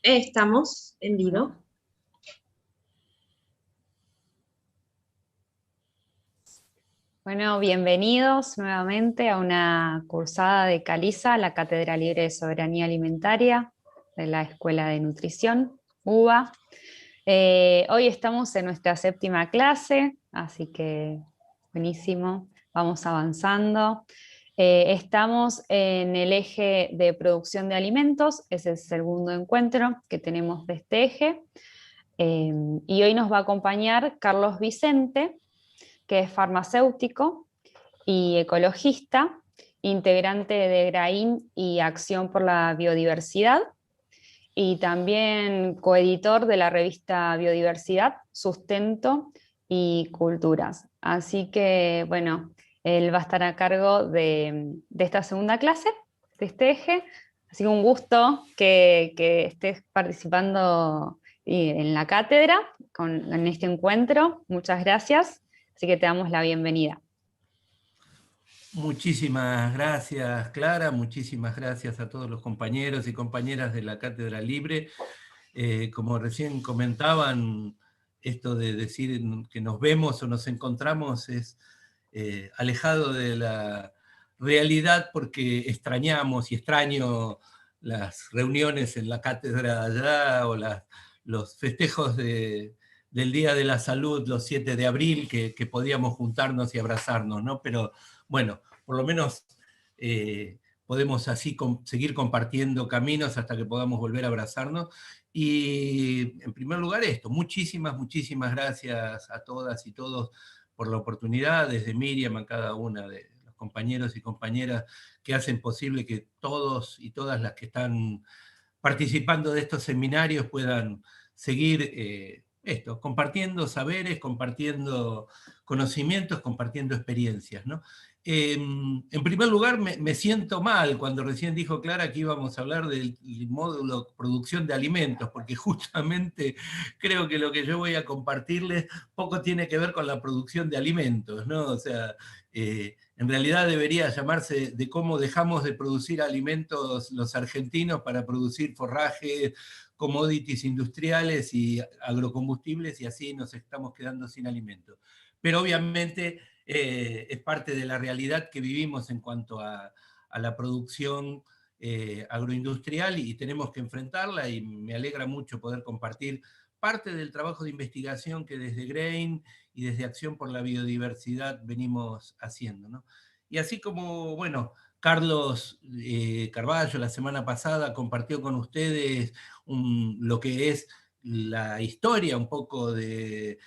Estamos en vivo. Bueno, bienvenidos nuevamente a una cursada de Caliza, la Cátedra Libre de Soberanía Alimentaria de la Escuela de Nutrición, UBA. Hoy estamos en nuestra 7ª clase, así que buenísimo, vamos avanzando. Estamos en el eje de producción de alimentos, es el segundo encuentro que tenemos de este eje. Y hoy nos va a acompañar Carlos Vicente, que es farmacéutico y ecologista, integrante de GRAIN y Acción por la Biodiversidad, y también coeditor de la revista Biodiversidad, Sustento y Culturas. Así que, bueno, él va a estar a cargo de esta segunda clase, de este eje. Así que un gusto que estés participando en la cátedra, en este encuentro. Muchas gracias. Así que te damos la bienvenida. Muchísimas gracias, Clara, muchísimas gracias a todos los compañeros y compañeras de la Cátedra Libre. Como recién comentaban, esto de decir que nos vemos o nos encontramos es alejado de la realidad, porque extrañamos y extraño las reuniones en la cátedra allá o los festejos del Día de la Salud, los 7 de abril, que podíamos juntarnos y abrazarnos, ¿no? Pero bueno, por lo menos podemos así seguir compartiendo caminos hasta que podamos volver a abrazarnos. Y en primer lugar esto, muchísimas gracias a todas y todos por la oportunidad, desde Miriam a cada una de los compañeros y compañeras que hacen posible que todos y todas las que están participando de estos seminarios puedan seguir compartiendo saberes, compartiendo conocimientos, compartiendo experiencias, ¿no? En primer lugar, me siento mal cuando recién dijo Clara que íbamos a hablar del módulo producción de alimentos, porque justamente creo que lo que yo voy a compartirles poco tiene que ver con la producción de alimentos, ¿no? O sea, en realidad debería llamarse de cómo dejamos de producir alimentos los argentinos para producir forrajes, commodities industriales y agrocombustibles, y así nos estamos quedando sin alimentos. Pero obviamente es parte de la realidad que vivimos en cuanto a la producción agroindustrial, y tenemos que enfrentarla, y me alegra mucho poder compartir parte del trabajo de investigación que desde GRAIN y desde Acción por la Biodiversidad venimos haciendo, ¿no? Y así como, bueno, Carlos Carballo la semana pasada compartió con ustedes lo que es la historia un poco de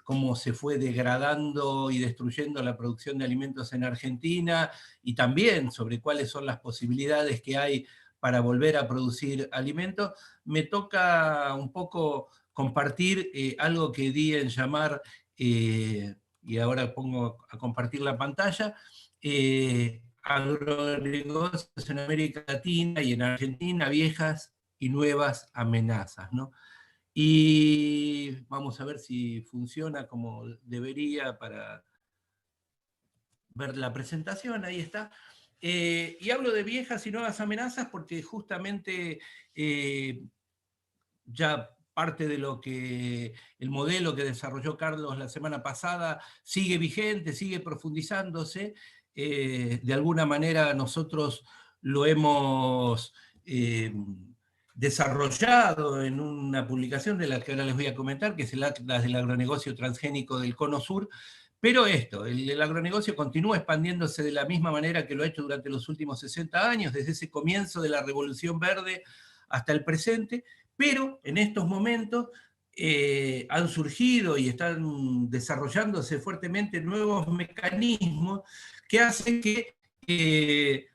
cómo se fue degradando y destruyendo la producción de alimentos en Argentina, y también sobre cuáles son las posibilidades que hay para volver a producir alimentos, me toca un poco compartir algo que di en llamar, y ahora pongo a compartir la pantalla, agronegocios en América Latina y en Argentina, viejas y nuevas amenazas, ¿no? Y vamos a ver si funciona como debería para ver la presentación, ahí está. Y hablo de viejas y nuevas amenazas porque justamente ya parte de lo que el modelo que desarrolló Carlos la semana pasada sigue vigente, sigue profundizándose. De alguna manera nosotros lo hemos desarrollado en una publicación de la que ahora les voy a comentar, que es el Atlas del Agronegocio Transgénico del Cono Sur. Pero el agronegocio continúa expandiéndose de la misma manera que lo ha hecho durante los últimos 60 años, desde ese comienzo de la Revolución Verde hasta el presente. Pero en estos momentos han surgido y están desarrollándose fuertemente nuevos mecanismos que hacen que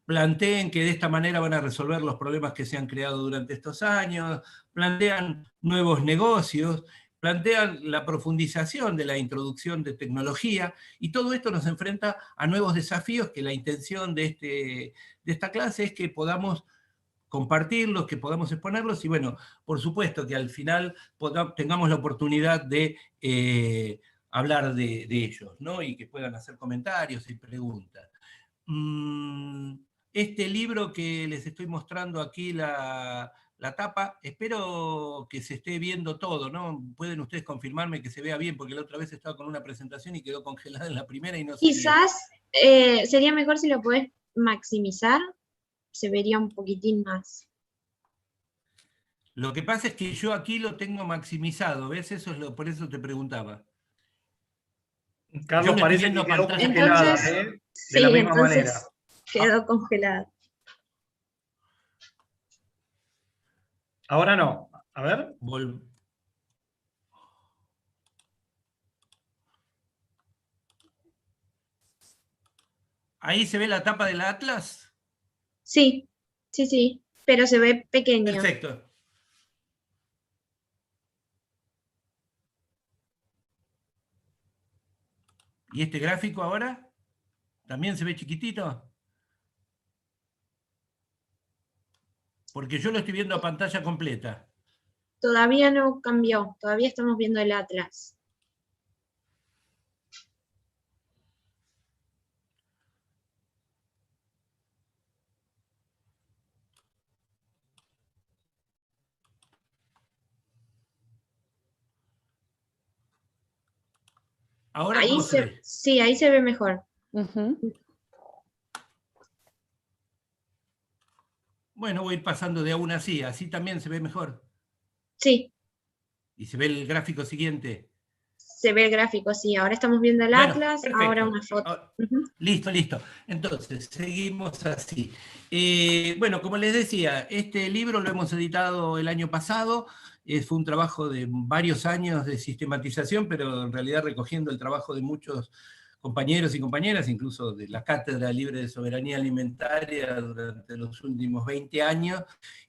planteen que de esta manera van a resolver los problemas que se han creado durante estos años, plantean nuevos negocios, plantean la profundización de la introducción de tecnología, y todo esto nos enfrenta a nuevos desafíos que la intención de esta clase es que podamos compartirlos, que podamos exponerlos, y bueno, por supuesto que al final tengamos la oportunidad de hablar de ellos, ¿no? Y que puedan hacer comentarios y preguntas. Este libro que les estoy mostrando aquí, la la tapa. Espero que se esté viendo todo, ¿no? Pueden ustedes confirmarme que se vea bien, porque la otra vez estaba con una presentación y quedó congelada en la primera y no seguía. Quizás sería mejor si lo podés maximizar, se vería un poquitín más. Lo que pasa es que yo aquí lo tengo maximizado, ¿ves? Eso es por eso te preguntaba. Carlos Yo lo estoy parece viendo que a quedó pantalla. congelada, Entonces, ¿eh? De sí, la misma entonces manera. quedó congelado. Ahora no. A ver. ¿Ahí se ve la tapa del Atlas? Sí, sí, sí, pero se ve pequeña. Perfecto. ¿Y este gráfico ahora? ¿También se ve chiquitito? Porque yo lo estoy viendo a pantalla completa. Todavía no cambió, todavía estamos viendo el Atlas. ¿Ahora Ahí cómo se ve? sí, ahí se ve mejor. Bueno, voy a ir pasando de a una así, así también se ve mejor. Sí, Y se ve el gráfico siguiente. se ve el gráfico, sí. Ahora estamos viendo el Bueno, Atlas, ahora perfecto. una foto. Ah, listo. Entonces, seguimos así. Bueno, como les decía, este libro lo hemos editado el año pasado. Fue un trabajo de varios años de sistematización, pero en realidad recogiendo el trabajo de muchos compañeros y compañeras, incluso de la Cátedra Libre de Soberanía Alimentaria durante los últimos 20 años.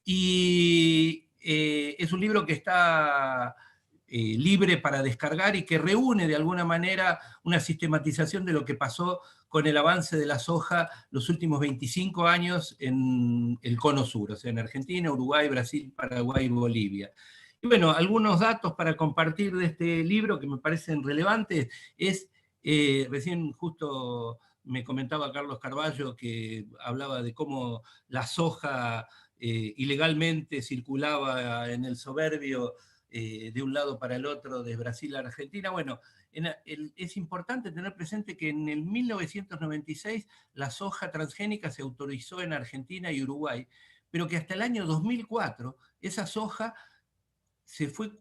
Y es un libro que está libre para descargar y que reúne de alguna manera una sistematización de lo que pasó con el avance de la soja los últimos 25 años en el Cono Sur, o sea, en Argentina, Uruguay, Brasil, Paraguay y Bolivia. Y bueno, algunos datos para compartir de este libro que me parecen relevantes es, recién justo me comentaba Carlos Carballo que hablaba de cómo la soja ilegalmente circulaba en el Soberbio de un lado para el otro, de Brasil a Argentina. Bueno, es importante tener presente que en el 1996 la soja transgénica se autorizó en Argentina y Uruguay, pero que hasta el año 2004 esa soja se fue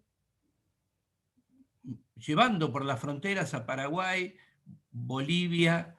llevando por las fronteras a Paraguay, Bolivia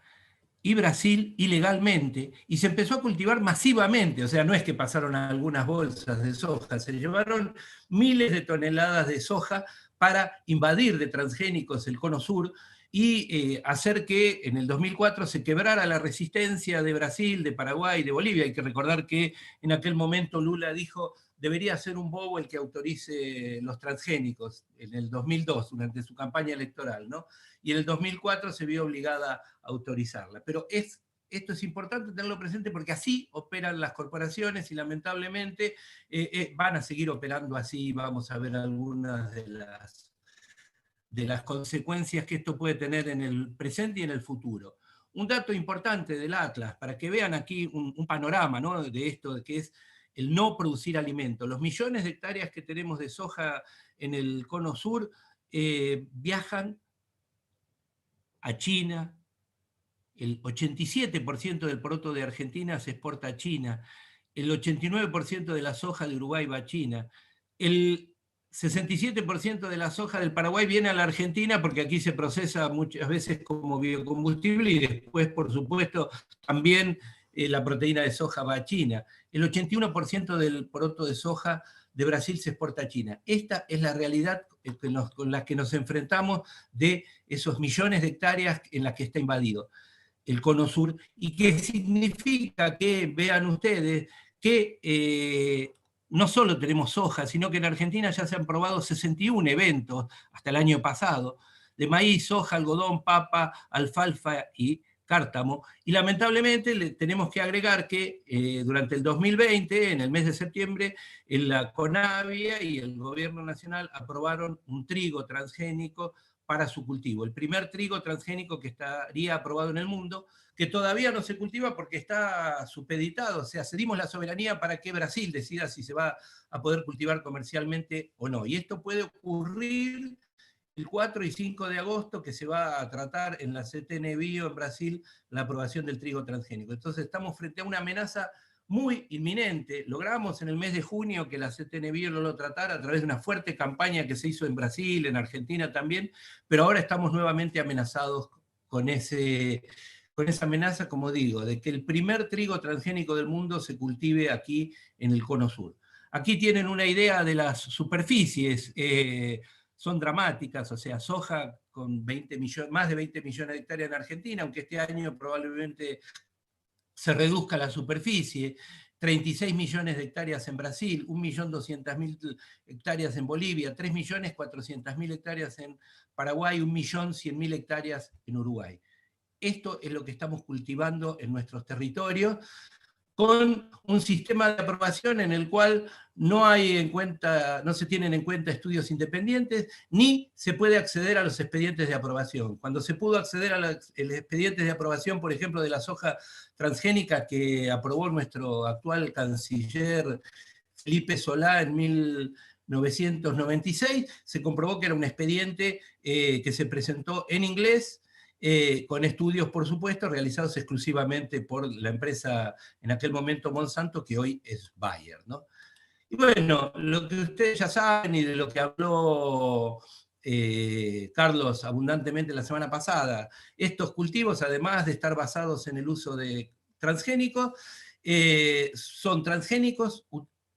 y Brasil ilegalmente, y se empezó a cultivar masivamente, o sea, no es que pasaron algunas bolsas de soja, se llevaron miles de toneladas de soja para invadir de transgénicos el Cono Sur y hacer que en el 2004 se quebrara la resistencia de Brasil, de Paraguay, de Bolivia. Hay que recordar que en aquel momento Lula dijo debería ser un bobo el que autorice los transgénicos, en el 2002, durante su campaña electoral, ¿no? Y en el 2004 se vio obligada a autorizarla. Pero esto es importante tenerlo presente porque así operan las corporaciones y lamentablemente van a seguir operando así. Vamos a ver algunas de las consecuencias que esto puede tener en el presente y en el futuro. Un dato importante del Atlas, para que vean aquí un panorama, ¿no?, de esto que es el no producir alimento. Los millones de hectáreas que tenemos de soja en el Cono Sur viajan a China. El 87% del poroto de Argentina se exporta a China, el 89% de la soja de Uruguay va a China, el 67% de la soja del Paraguay viene a la Argentina porque aquí se procesa muchas veces como biocombustible y después, por supuesto, también la proteína de soja va a China. El 81% del poroto de soja de Brasil se exporta a China. Esta es la realidad con la que nos enfrentamos de esos millones de hectáreas en las que está invadido el Cono Sur, y que significa que, vean ustedes, que no solo tenemos soja, sino que en Argentina ya se han probado 61 eventos hasta el año pasado, de maíz, soja, algodón, papa, alfalfa y cártamo, y lamentablemente le tenemos que agregar que durante el 2020, en el mes de septiembre, en la CONAVIA y el Gobierno Nacional aprobaron un trigo transgénico para su cultivo. El primer trigo transgénico que estaría aprobado en el mundo, que todavía no se cultiva porque está supeditado, o sea, cedimos la soberanía para que Brasil decida si se va a poder cultivar comercialmente o no. Y esto puede ocurrir el 4 y 5 de agosto, que se va a tratar en la CTN Bio en Brasil la aprobación del trigo transgénico. Entonces estamos frente a una amenaza muy inminente. Logramos en el mes de junio que la CTN Bio no lo tratara a través de una fuerte campaña que se hizo en Brasil, en Argentina también, pero ahora estamos nuevamente amenazados con esa amenaza, como digo, de que el primer trigo transgénico del mundo se cultive aquí en el Cono Sur. Aquí tienen una idea de las superficies, son dramáticas, o sea, soja con más de 20 millones de hectáreas en Argentina, aunque este año probablemente se reduzca la superficie, 36 millones de hectáreas en Brasil, 1.200.000 hectáreas en Bolivia, 3.400.000 hectáreas en Paraguay, 1.100.000 hectáreas en Uruguay. Esto es lo que estamos cultivando en nuestros territorios, con un sistema de aprobación en el cual no se tienen en cuenta estudios independientes, ni se puede acceder a los expedientes de aprobación. Cuando se pudo acceder a los expedientes de aprobación, por ejemplo, de la soja transgénica que aprobó nuestro actual canciller Felipe Solá en 1996, se comprobó que era un expediente que se presentó en inglés, con estudios, por supuesto, realizados exclusivamente por la empresa, en aquel momento Monsanto, que hoy es Bayer, ¿no? Y bueno, lo que ustedes ya saben y de lo que habló Carlos abundantemente la semana pasada, estos cultivos, además de estar basados en el uso de transgénicos, son transgénicos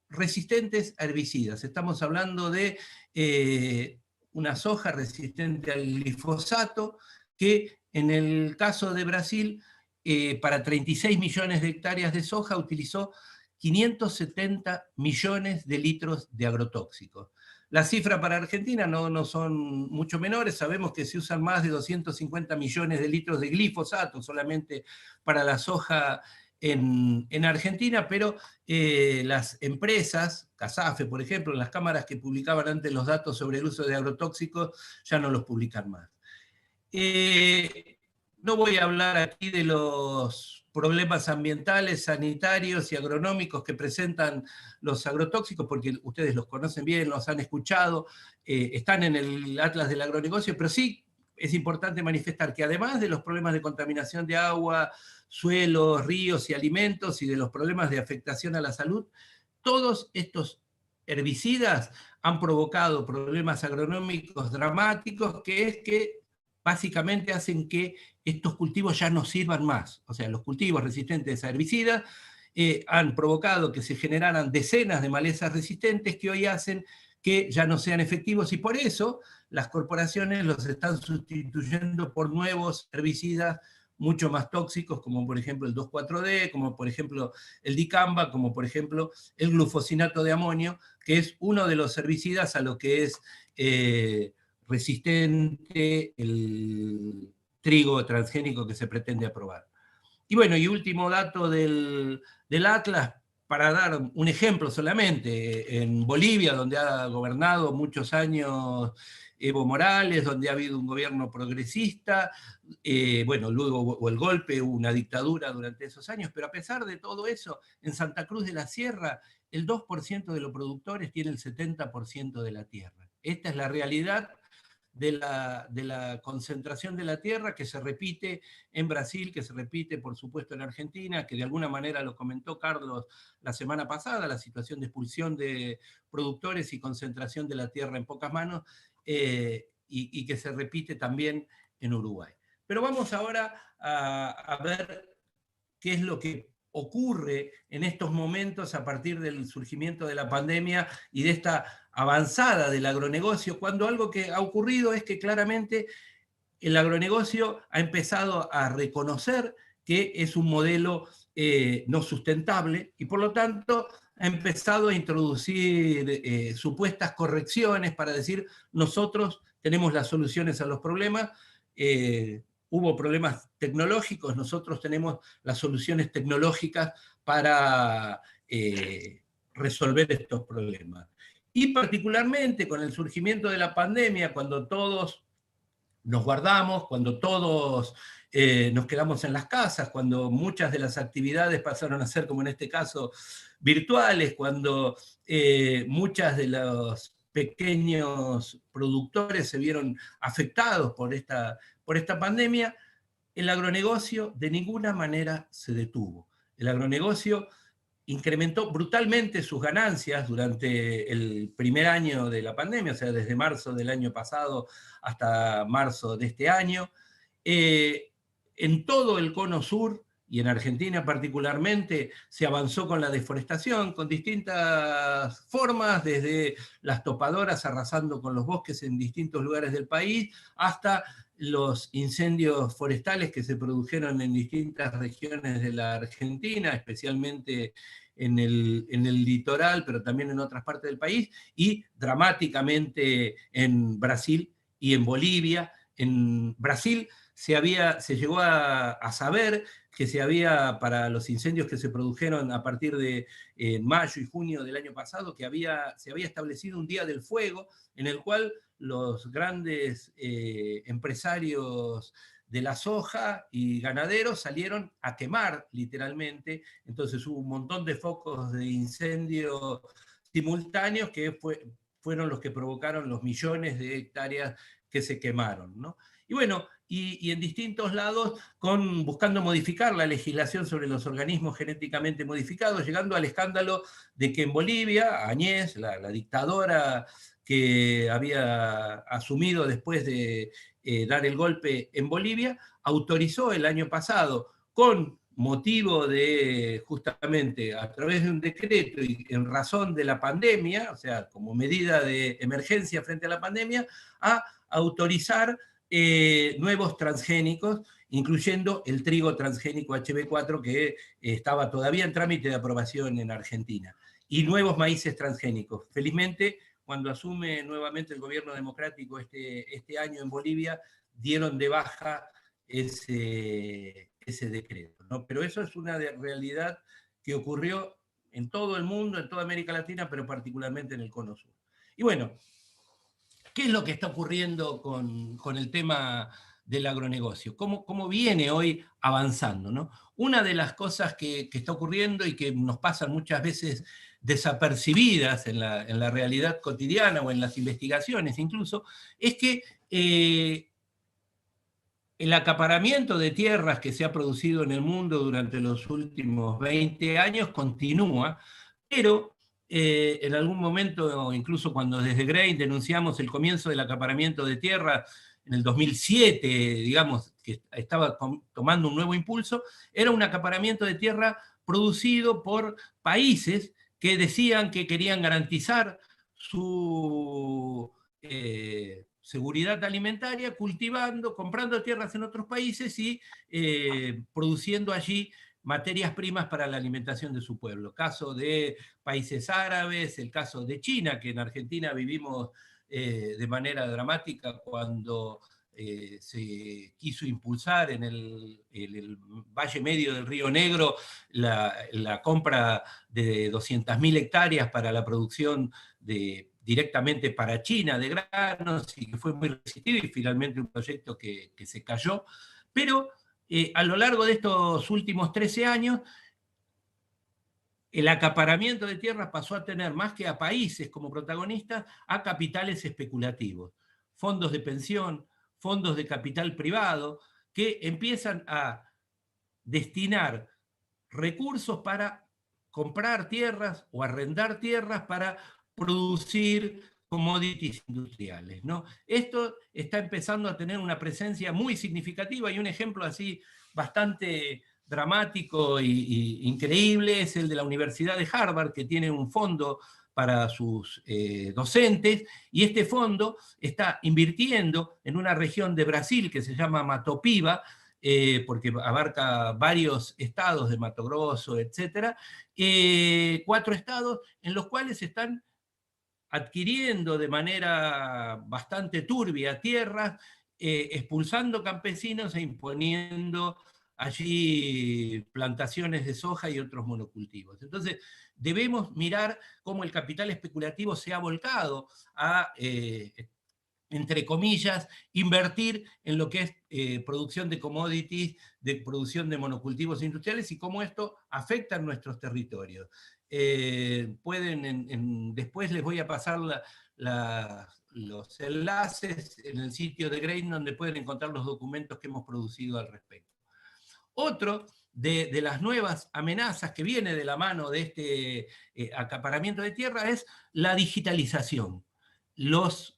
resistentes a herbicidas. Estamos hablando de una soja resistente al glifosato, que en el caso de Brasil, para 36 millones de hectáreas de soja, utilizó 570 millones de litros de agrotóxicos. Las cifras para Argentina no son mucho menores, sabemos que se usan más de 250 millones de litros de glifosato solamente para la soja en Argentina, pero las empresas, CASAFE por ejemplo, las cámaras que publicaban antes los datos sobre el uso de agrotóxicos, ya no los publican más. No voy a hablar aquí de los problemas ambientales, sanitarios y agronómicos que presentan los agrotóxicos, porque ustedes los conocen bien, los han escuchado, están en el Atlas del Agronegocio, pero sí es importante manifestar que además de los problemas de contaminación de agua, suelos, ríos y alimentos y de los problemas de afectación a la salud, todos estos herbicidas han provocado problemas agronómicos dramáticos, que es que básicamente hacen que estos cultivos ya no sirvan más. O sea, los cultivos resistentes a herbicidas han provocado que se generaran decenas de malezas resistentes que hoy hacen que ya no sean efectivos, y por eso las corporaciones los están sustituyendo por nuevos herbicidas mucho más tóxicos, como por ejemplo el 2,4-D, como por ejemplo el dicamba, como por ejemplo el glufosinato de amonio, que es uno de los herbicidas a lo que es resistente el trigo transgénico que se pretende aprobar. Y bueno, y último dato del Atlas, para dar un ejemplo solamente, en Bolivia, donde ha gobernado muchos años Evo Morales, donde ha habido un gobierno progresista, bueno, luego hubo el golpe, hubo una dictadura durante esos años, pero a pesar de todo eso, en Santa Cruz de la Sierra, el 2% de los productores tiene el 70% de la tierra. Esta es la realidad de la concentración de la tierra, que se repite en Brasil, que se repite por supuesto en Argentina, que de alguna manera lo comentó Carlos la semana pasada, la situación de expulsión de productores y concentración de la tierra en pocas manos, y que se repite también en Uruguay. Pero vamos ahora a ver qué es lo que ocurre en estos momentos a partir del surgimiento de la pandemia y de esta avanzada del agronegocio, cuando algo que ha ocurrido es que claramente el agronegocio ha empezado a reconocer que es un modelo no sustentable y por lo tanto ha empezado a introducir supuestas correcciones para decir nosotros tenemos las soluciones a los problemas, hubo problemas tecnológicos, nosotros tenemos las soluciones tecnológicas para resolver estos problemas. Y particularmente con el surgimiento de la pandemia, cuando todos nos guardamos, cuando todos nos quedamos en las casas, cuando muchas de las actividades pasaron a ser, como en este caso, virtuales, cuando muchas de los pequeños productores se vieron afectados por esta pandemia, el agronegocio de ninguna manera se detuvo. El agronegocio incrementó brutalmente sus ganancias durante el primer año de la pandemia, o sea, desde marzo del año pasado hasta marzo de este año. En todo el cono sur, y en Argentina particularmente, se avanzó con la deforestación, con distintas formas, desde las topadoras arrasando con los bosques en distintos lugares del país, hasta los incendios forestales que se produjeron en distintas regiones de la Argentina, especialmente en el litoral, pero también en otras partes del país, y dramáticamente en Brasil y en Bolivia. En Brasil se llegó a saber que para los incendios que se produjeron a partir de mayo y junio del año pasado, que se había establecido un día del fuego en el cual los grandes empresarios de la soja y ganaderos salieron a quemar literalmente, entonces hubo un montón de focos de incendio simultáneos que fueron los que provocaron los millones de hectáreas que se quemaron, ¿no? Y bueno, y en distintos lados buscando modificar la legislación sobre los organismos genéticamente modificados, llegando al escándalo de que en Bolivia, Añez, la dictadora que había asumido después de dar el golpe en Bolivia, autorizó el año pasado, con motivo de, justamente, a través de un decreto y en razón de la pandemia, o sea, como medida de emergencia frente a la pandemia, a autorizar nuevos transgénicos, incluyendo el trigo transgénico HB4, que estaba todavía en trámite de aprobación en Argentina, y nuevos maíces transgénicos. Felizmente, cuando asume nuevamente el gobierno democrático este año en Bolivia, dieron de baja ese decreto, ¿no? Pero eso es una realidad que ocurrió en todo el mundo, en toda América Latina, pero particularmente en el Cono Sur. Y bueno, ¿qué es lo que está ocurriendo con el tema del agronegocio? ¿Cómo viene hoy avanzando, ¿no? Una de las cosas que está ocurriendo y que nos pasan muchas veces desapercibidas en la realidad cotidiana o en las investigaciones incluso, es que el acaparamiento de tierras que se ha producido en el mundo durante los últimos 20 años continúa, pero en algún momento, incluso cuando desde Grain denunciamos el comienzo del acaparamiento de tierra en el 2007, digamos, que estaba tomando un nuevo impulso, era un acaparamiento de tierra producido por países que decían que querían garantizar su seguridad alimentaria, comprando tierras en otros países y produciendo allí materias primas para la alimentación de su pueblo. Caso de países árabes, el caso de China, que en Argentina vivimos de manera dramática cuando se quiso impulsar en el Valle Medio del Río Negro la compra de 200.000 hectáreas para la producción directamente para China de granos, y que fue muy resistido y finalmente un proyecto que se cayó. Pero a lo largo de estos últimos 13 años, el acaparamiento de tierras pasó a tener, más que a países como protagonistas, a capitales especulativos, fondos de pensión, fondos de capital privado, que empiezan a destinar recursos para comprar tierras o arrendar tierras para producir commodities industriales, ¿no? Esto está empezando a tener una presencia muy significativa, y un ejemplo así bastante dramático e increíble es el de la Universidad de Harvard, que tiene un fondo para sus docentes, y este fondo está invirtiendo en una región de Brasil que se llama Mato Piba, porque abarca varios estados de Mato Grosso, etc., 4 estados en los cuales están adquiriendo de manera bastante turbia tierras, expulsando campesinos e imponiendo allí plantaciones de soja y otros monocultivos. Entonces, debemos mirar cómo el capital especulativo se ha volcado a entre comillas, invertir en lo que es producción de commodities, de producción de monocultivos industriales y cómo esto afecta a nuestros territorios. Después les voy a pasar los enlaces en el sitio de Grain donde pueden encontrar los documentos que hemos producido al respecto. Otro de las nuevas amenazas que viene de la mano de este acaparamiento de tierra es la digitalización. Las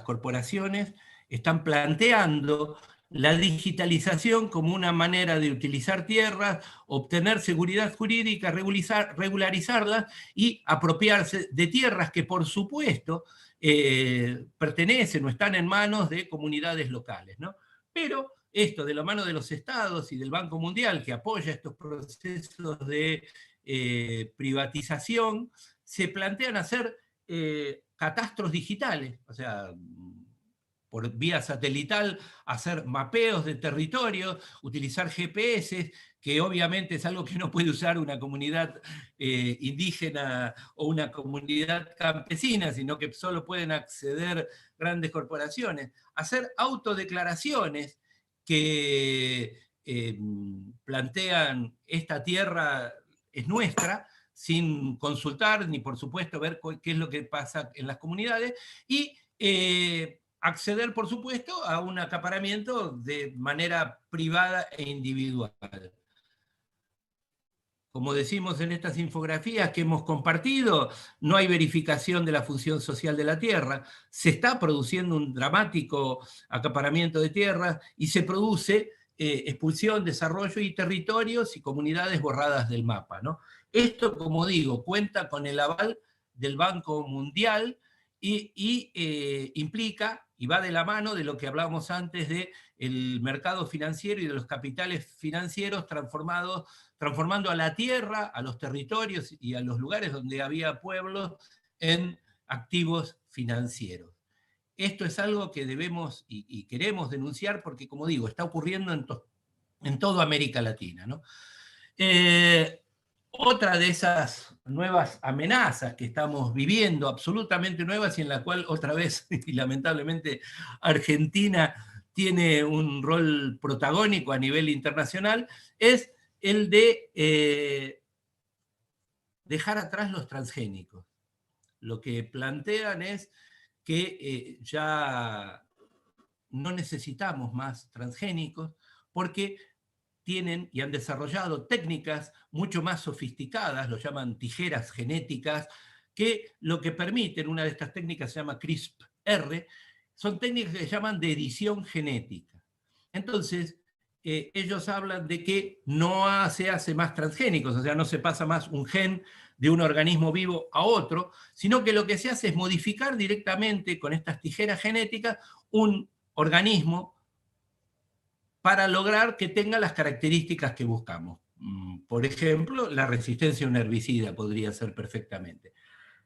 corporaciones están planteando la digitalización como una manera de utilizar tierras, obtener seguridad jurídica, regularizarlas y apropiarse de tierras que, por supuesto, pertenecen o están en manos de comunidades locales, ¿no? Pero esto, de la mano de los estados y del Banco Mundial, que apoya estos procesos de privatización, se plantean hacer catastros digitales, o sea, por vía satelital, hacer mapeos de territorio, utilizar GPS, que obviamente es algo que no puede usar una comunidad indígena o una comunidad campesina, sino que solo pueden acceder grandes corporaciones. Hacer autodeclaraciones que plantean esta tierra es nuestra, sin consultar, ni por supuesto ver qué es lo que pasa en las comunidades, y acceder, por supuesto, a un acaparamiento de manera privada e individual. Como decimos en estas infografías que hemos compartido, no hay verificación de la función social de la tierra, se está produciendo un dramático acaparamiento de tierras y se produce expulsión, desarrollo y territorios y comunidades borradas del mapa, ¿no? Esto, como digo, cuenta con el aval del Banco Mundial y implica, y va de la mano de lo que hablábamos antes del mercado financiero y de los capitales financieros transformando a la tierra, a los territorios y a los lugares donde había pueblos en activos financieros. Esto es algo que debemos y queremos denunciar porque, como digo, está ocurriendo en toda América Latina, ¿no? Otra de esas nuevas amenazas que estamos viviendo, absolutamente nuevas, y en la cual otra vez, y lamentablemente, Argentina tiene un rol protagónico a nivel internacional, es el de dejar atrás los transgénicos. Lo que plantean es que ya no necesitamos más transgénicos porque tienen y han desarrollado técnicas mucho más sofisticadas, lo llaman tijeras genéticas, que lo que permiten, una de estas técnicas se llama CRISPR, son técnicas que se llaman de edición genética. Entonces, ellos hablan de que no se hace más transgénicos, o sea, no se pasa más un gen de un organismo vivo a otro, sino que lo que se hace es modificar directamente con estas tijeras genéticas un organismo para lograr que tenga las características que buscamos. Por ejemplo, la resistencia a un herbicida podría ser perfectamente.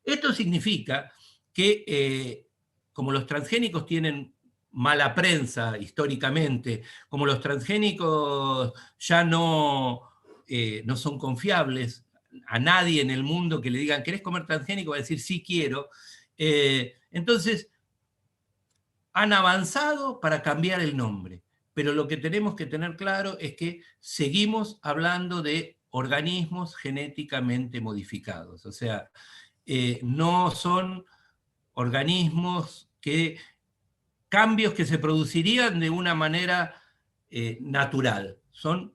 Esto significa que, como los transgénicos tienen mala prensa históricamente, como los transgénicos ya no son confiables, a nadie en el mundo que le digan, ¿querés comer transgénico? Va a decir, sí quiero. Entonces, han avanzado para cambiar el nombre. Pero lo que tenemos que tener claro es que seguimos hablando de organismos genéticamente modificados. O sea, no son organismos cambios que se producirían de una manera natural. Son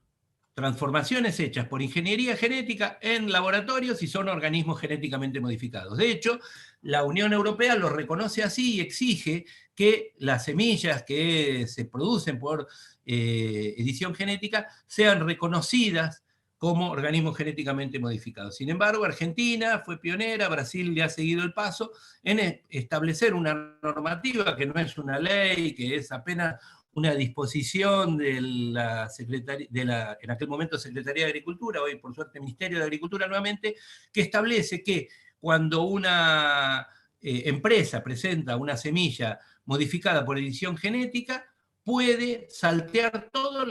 transformaciones hechas por ingeniería genética en laboratorios y son organismos genéticamente modificados. De hecho, la Unión Europea lo reconoce así y exige que las semillas que se producen por edición genética sean reconocidas como organismos genéticamente modificados. Sin embargo, Argentina fue pionera, Brasil le ha seguido el paso en establecer una normativa que no es una ley, que es apenas una disposición de en aquel momento Secretaría de Agricultura, hoy por suerte Ministerio de Agricultura nuevamente, que establece que cuando una empresa presenta una semilla modificada por edición genética, puede saltear todas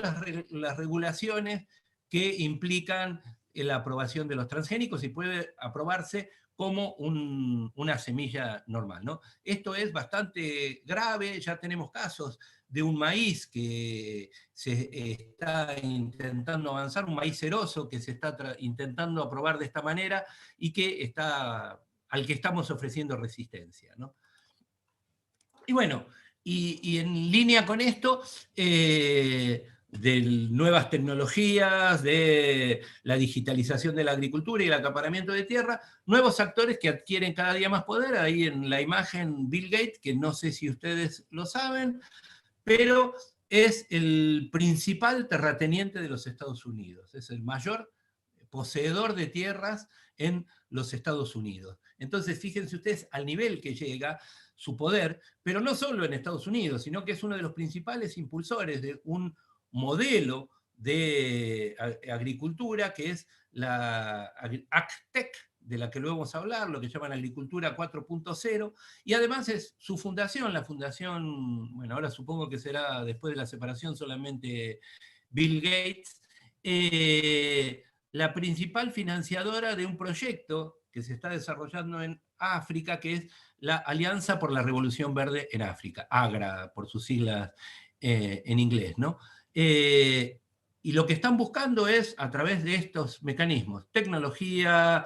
las regulaciones que implican la aprobación de los transgénicos y puede aprobarse como una semilla normal, ¿no? Esto es bastante grave, ya tenemos casos de un maíz que se está intentando avanzar, un maíz ceroso que se está intentando aprobar de esta manera y que al que estamos ofreciendo resistencia, ¿no? Y bueno, y en línea con esto, de nuevas tecnologías, de la digitalización de la agricultura y el acaparamiento de tierra, nuevos actores que adquieren cada día más poder. Ahí en la imagen Bill Gates, que no sé si ustedes lo saben, pero es el principal terrateniente de los Estados Unidos, es el mayor poseedor de tierras en los Estados Unidos. Entonces, fíjense ustedes al nivel que llega su poder, pero no solo en Estados Unidos, sino que es uno de los principales impulsores de un modelo de agricultura que es la AgTech, de la que luego vamos a hablar, lo que llaman Agricultura 4.0, y además es su fundación, la fundación, bueno, ahora supongo que será después de la separación solamente Bill Gates, la principal financiadora de un proyecto que se está desarrollando en África, que es la Alianza por la Revolución Verde en África, AGRA, por sus siglas en inglés, ¿no? Y lo que están buscando es, a través de estos mecanismos, tecnología,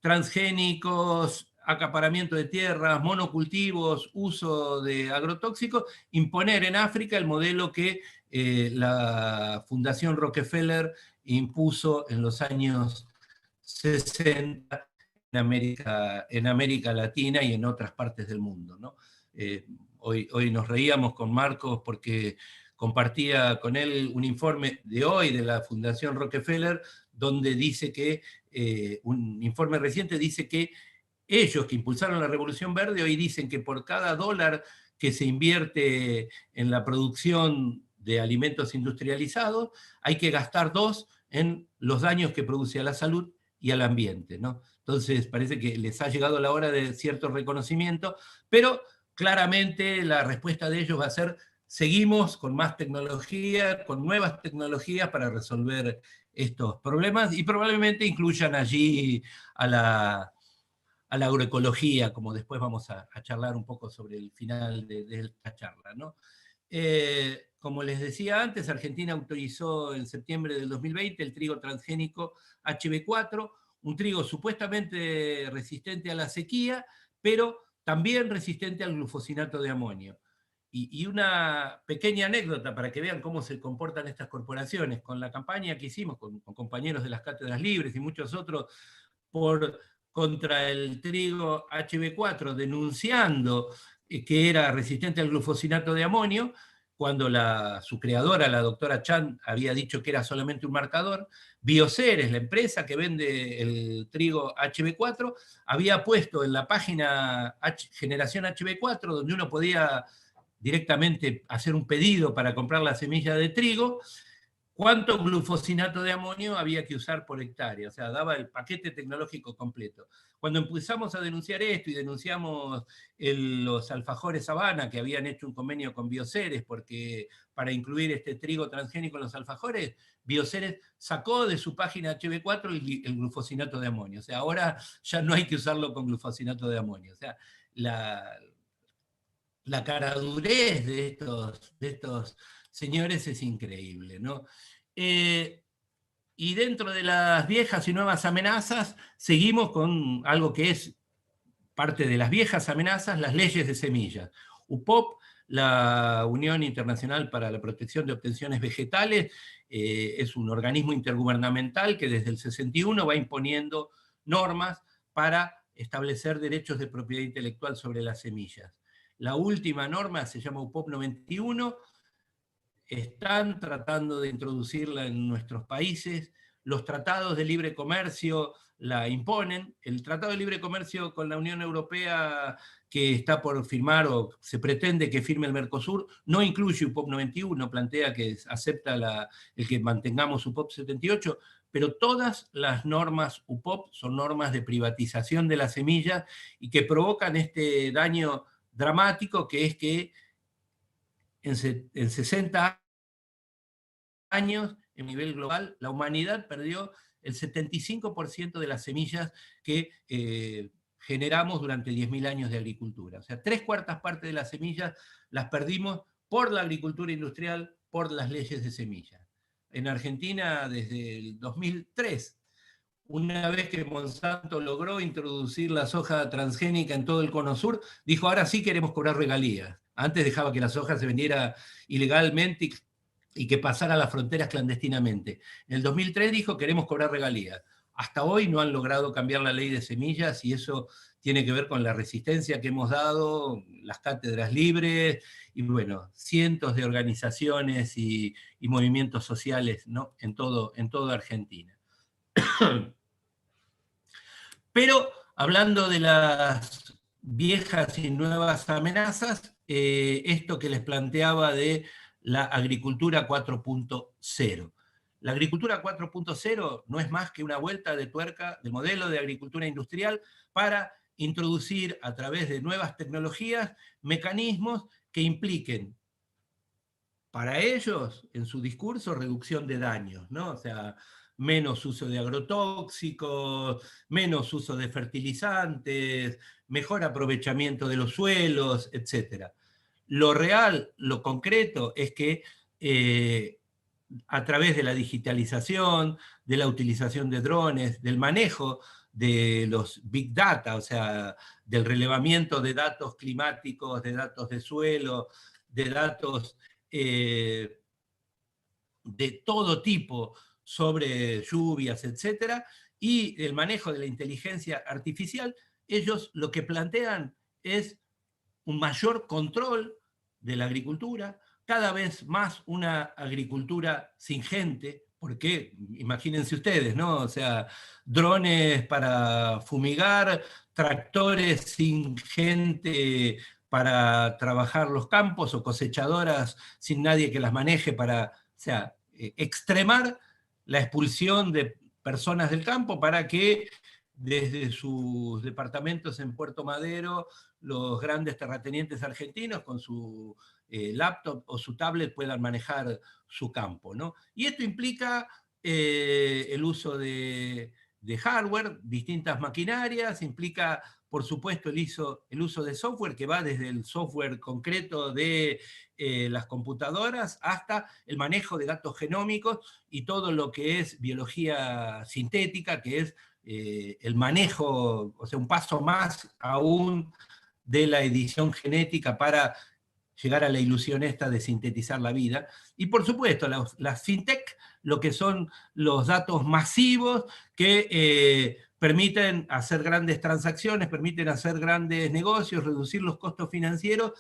transgénicos, acaparamiento de tierras, monocultivos, uso de agrotóxicos, imponer en África el modelo que la Fundación Rockefeller impuso en los años 60 en América Latina y en otras partes del mundo, ¿no? Hoy nos reíamos con Marcos porque compartía con él un informe de hoy de la Fundación Rockefeller, donde dice que, un informe reciente dice que ellos que impulsaron la Revolución Verde hoy dicen que por cada dólar que se invierte en la producción de alimentos industrializados, hay que gastar 2 en los daños que produce a la salud y al ambiente, ¿no? Entonces parece que les ha llegado la hora de cierto reconocimiento, pero claramente la respuesta de ellos va a ser: seguimos con más tecnología, con nuevas tecnologías para resolver estos problemas, y probablemente incluyan allí a la agroecología, como después vamos a charlar un poco sobre el final de esta charla, ¿no? Como les decía antes, Argentina autorizó en septiembre del 2020 el trigo transgénico HB4, un trigo supuestamente resistente a la sequía, pero también resistente al glufosinato de amonio. Y una pequeña anécdota para que vean cómo se comportan estas corporaciones. Con la campaña que hicimos con compañeros de las cátedras libres y muchos otros contra el trigo HB4, denunciando que era resistente al glufosinato de amonio, cuando su creadora, la doctora Chan, había dicho que era solamente un marcador, Bioceres, la empresa que vende el trigo HB4, había puesto en la página Generación HB4, donde uno podía directamente hacer un pedido para comprar la semilla de trigo, cuánto glufosinato de amonio había que usar por hectárea, o sea, daba el paquete tecnológico completo. Cuando empezamos a denunciar esto y denunciamos los alfajores Habana, que habían hecho un convenio con Bioceres porque para incluir este trigo transgénico en los alfajores, Bioceres sacó de su página HB4 el glufosinato de amonio. O sea, ahora ya no hay que usarlo con glufosinato de amonio. O sea, la caradurez de estos señores es increíble, ¿no? Y dentro de las viejas y nuevas amenazas, seguimos con algo que es parte de las viejas amenazas, las leyes de semillas. UPOP, la Unión Internacional para la Protección de Obtenciones Vegetales, es un organismo intergubernamental que desde el 61 va imponiendo normas para establecer derechos de propiedad intelectual sobre las semillas. La última norma se llama UPOP 91, están tratando de introducirla en nuestros países, los tratados de libre comercio la imponen, el Tratado de Libre Comercio con la Unión Europea que está por firmar o se pretende que firme el Mercosur, no incluye UPOP 91, plantea que acepta el que mantengamos UPOP 78, pero todas las normas UPOP son normas de privatización de la semilla y que provocan este daño dramático que es que en 60 años, a nivel global, la humanidad perdió el 75% de las semillas que generamos durante 10.000 años de agricultura. O sea, 3/4 partes de las semillas las perdimos por la agricultura industrial, por las leyes de semillas. En Argentina, desde el 2003, una vez que Monsanto logró introducir la soja transgénica en todo el cono sur, dijo, ahora sí queremos cobrar regalías. Antes dejaba que la soja se vendiera ilegalmente y que pasara a las fronteras clandestinamente. En el 2003 dijo, queremos cobrar regalías. Hasta hoy no han logrado cambiar la ley de semillas y eso tiene que ver con la resistencia que hemos dado, las cátedras libres y bueno, cientos de organizaciones y movimientos sociales, ¿no? en toda Argentina. Pero hablando de las viejas y nuevas amenazas, esto que les planteaba de la agricultura 4.0. La agricultura 4.0 no es más que una vuelta de tuerca del modelo de agricultura industrial para introducir a través de nuevas tecnologías mecanismos que impliquen para ellos, en su discurso, reducción de daños, ¿no? O sea, menos uso de agrotóxicos, menos uso de fertilizantes, mejor aprovechamiento de los suelos, etc. Lo real, lo concreto, es que a través de la digitalización, de la utilización de drones, del manejo de los big data, o sea, del relevamiento de datos climáticos, de datos de suelo, de datos de todo tipo sobre lluvias, etcétera, y el manejo de la inteligencia artificial, ellos lo que plantean es un mayor control de la agricultura, cada vez más una agricultura sin gente, porque imagínense ustedes, ¿no? O sea, drones para fumigar, tractores sin gente para trabajar los campos o cosechadoras sin nadie que las maneje para, o sea, extremar la expulsión de personas del campo para que desde sus departamentos en Puerto Madero los grandes terratenientes argentinos con su laptop o su tablet puedan manejar su campo, ¿no? Y esto implica el uso de hardware, distintas maquinarias, implica, por supuesto, el uso de software que va desde el software concreto de las computadoras hasta el manejo de datos genómicos y todo lo que es biología sintética, que es el manejo, o sea, un paso más aún de la edición genética para llegar a la ilusión esta de sintetizar la vida. Y por supuesto, las fintech, lo que son los datos masivos que permiten hacer grandes transacciones, permiten hacer grandes negocios, reducir los costos financieros,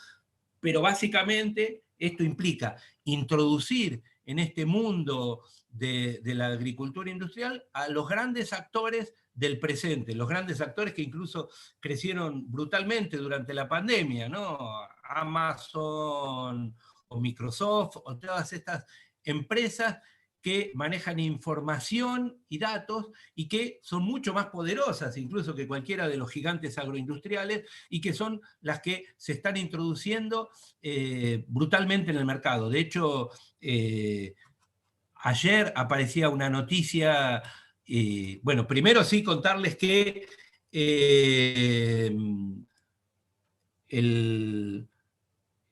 pero básicamente esto implica introducir en este mundo de la agricultura industrial a los grandes actores del presente, los grandes actores que incluso crecieron brutalmente durante la pandemia, ¿no? Amazon o Microsoft o todas estas empresas que manejan información y datos y que son mucho más poderosas incluso que cualquiera de los gigantes agroindustriales y que son las que se están introduciendo brutalmente en el mercado. De hecho, ayer aparecía una noticia, bueno, primero sí contarles que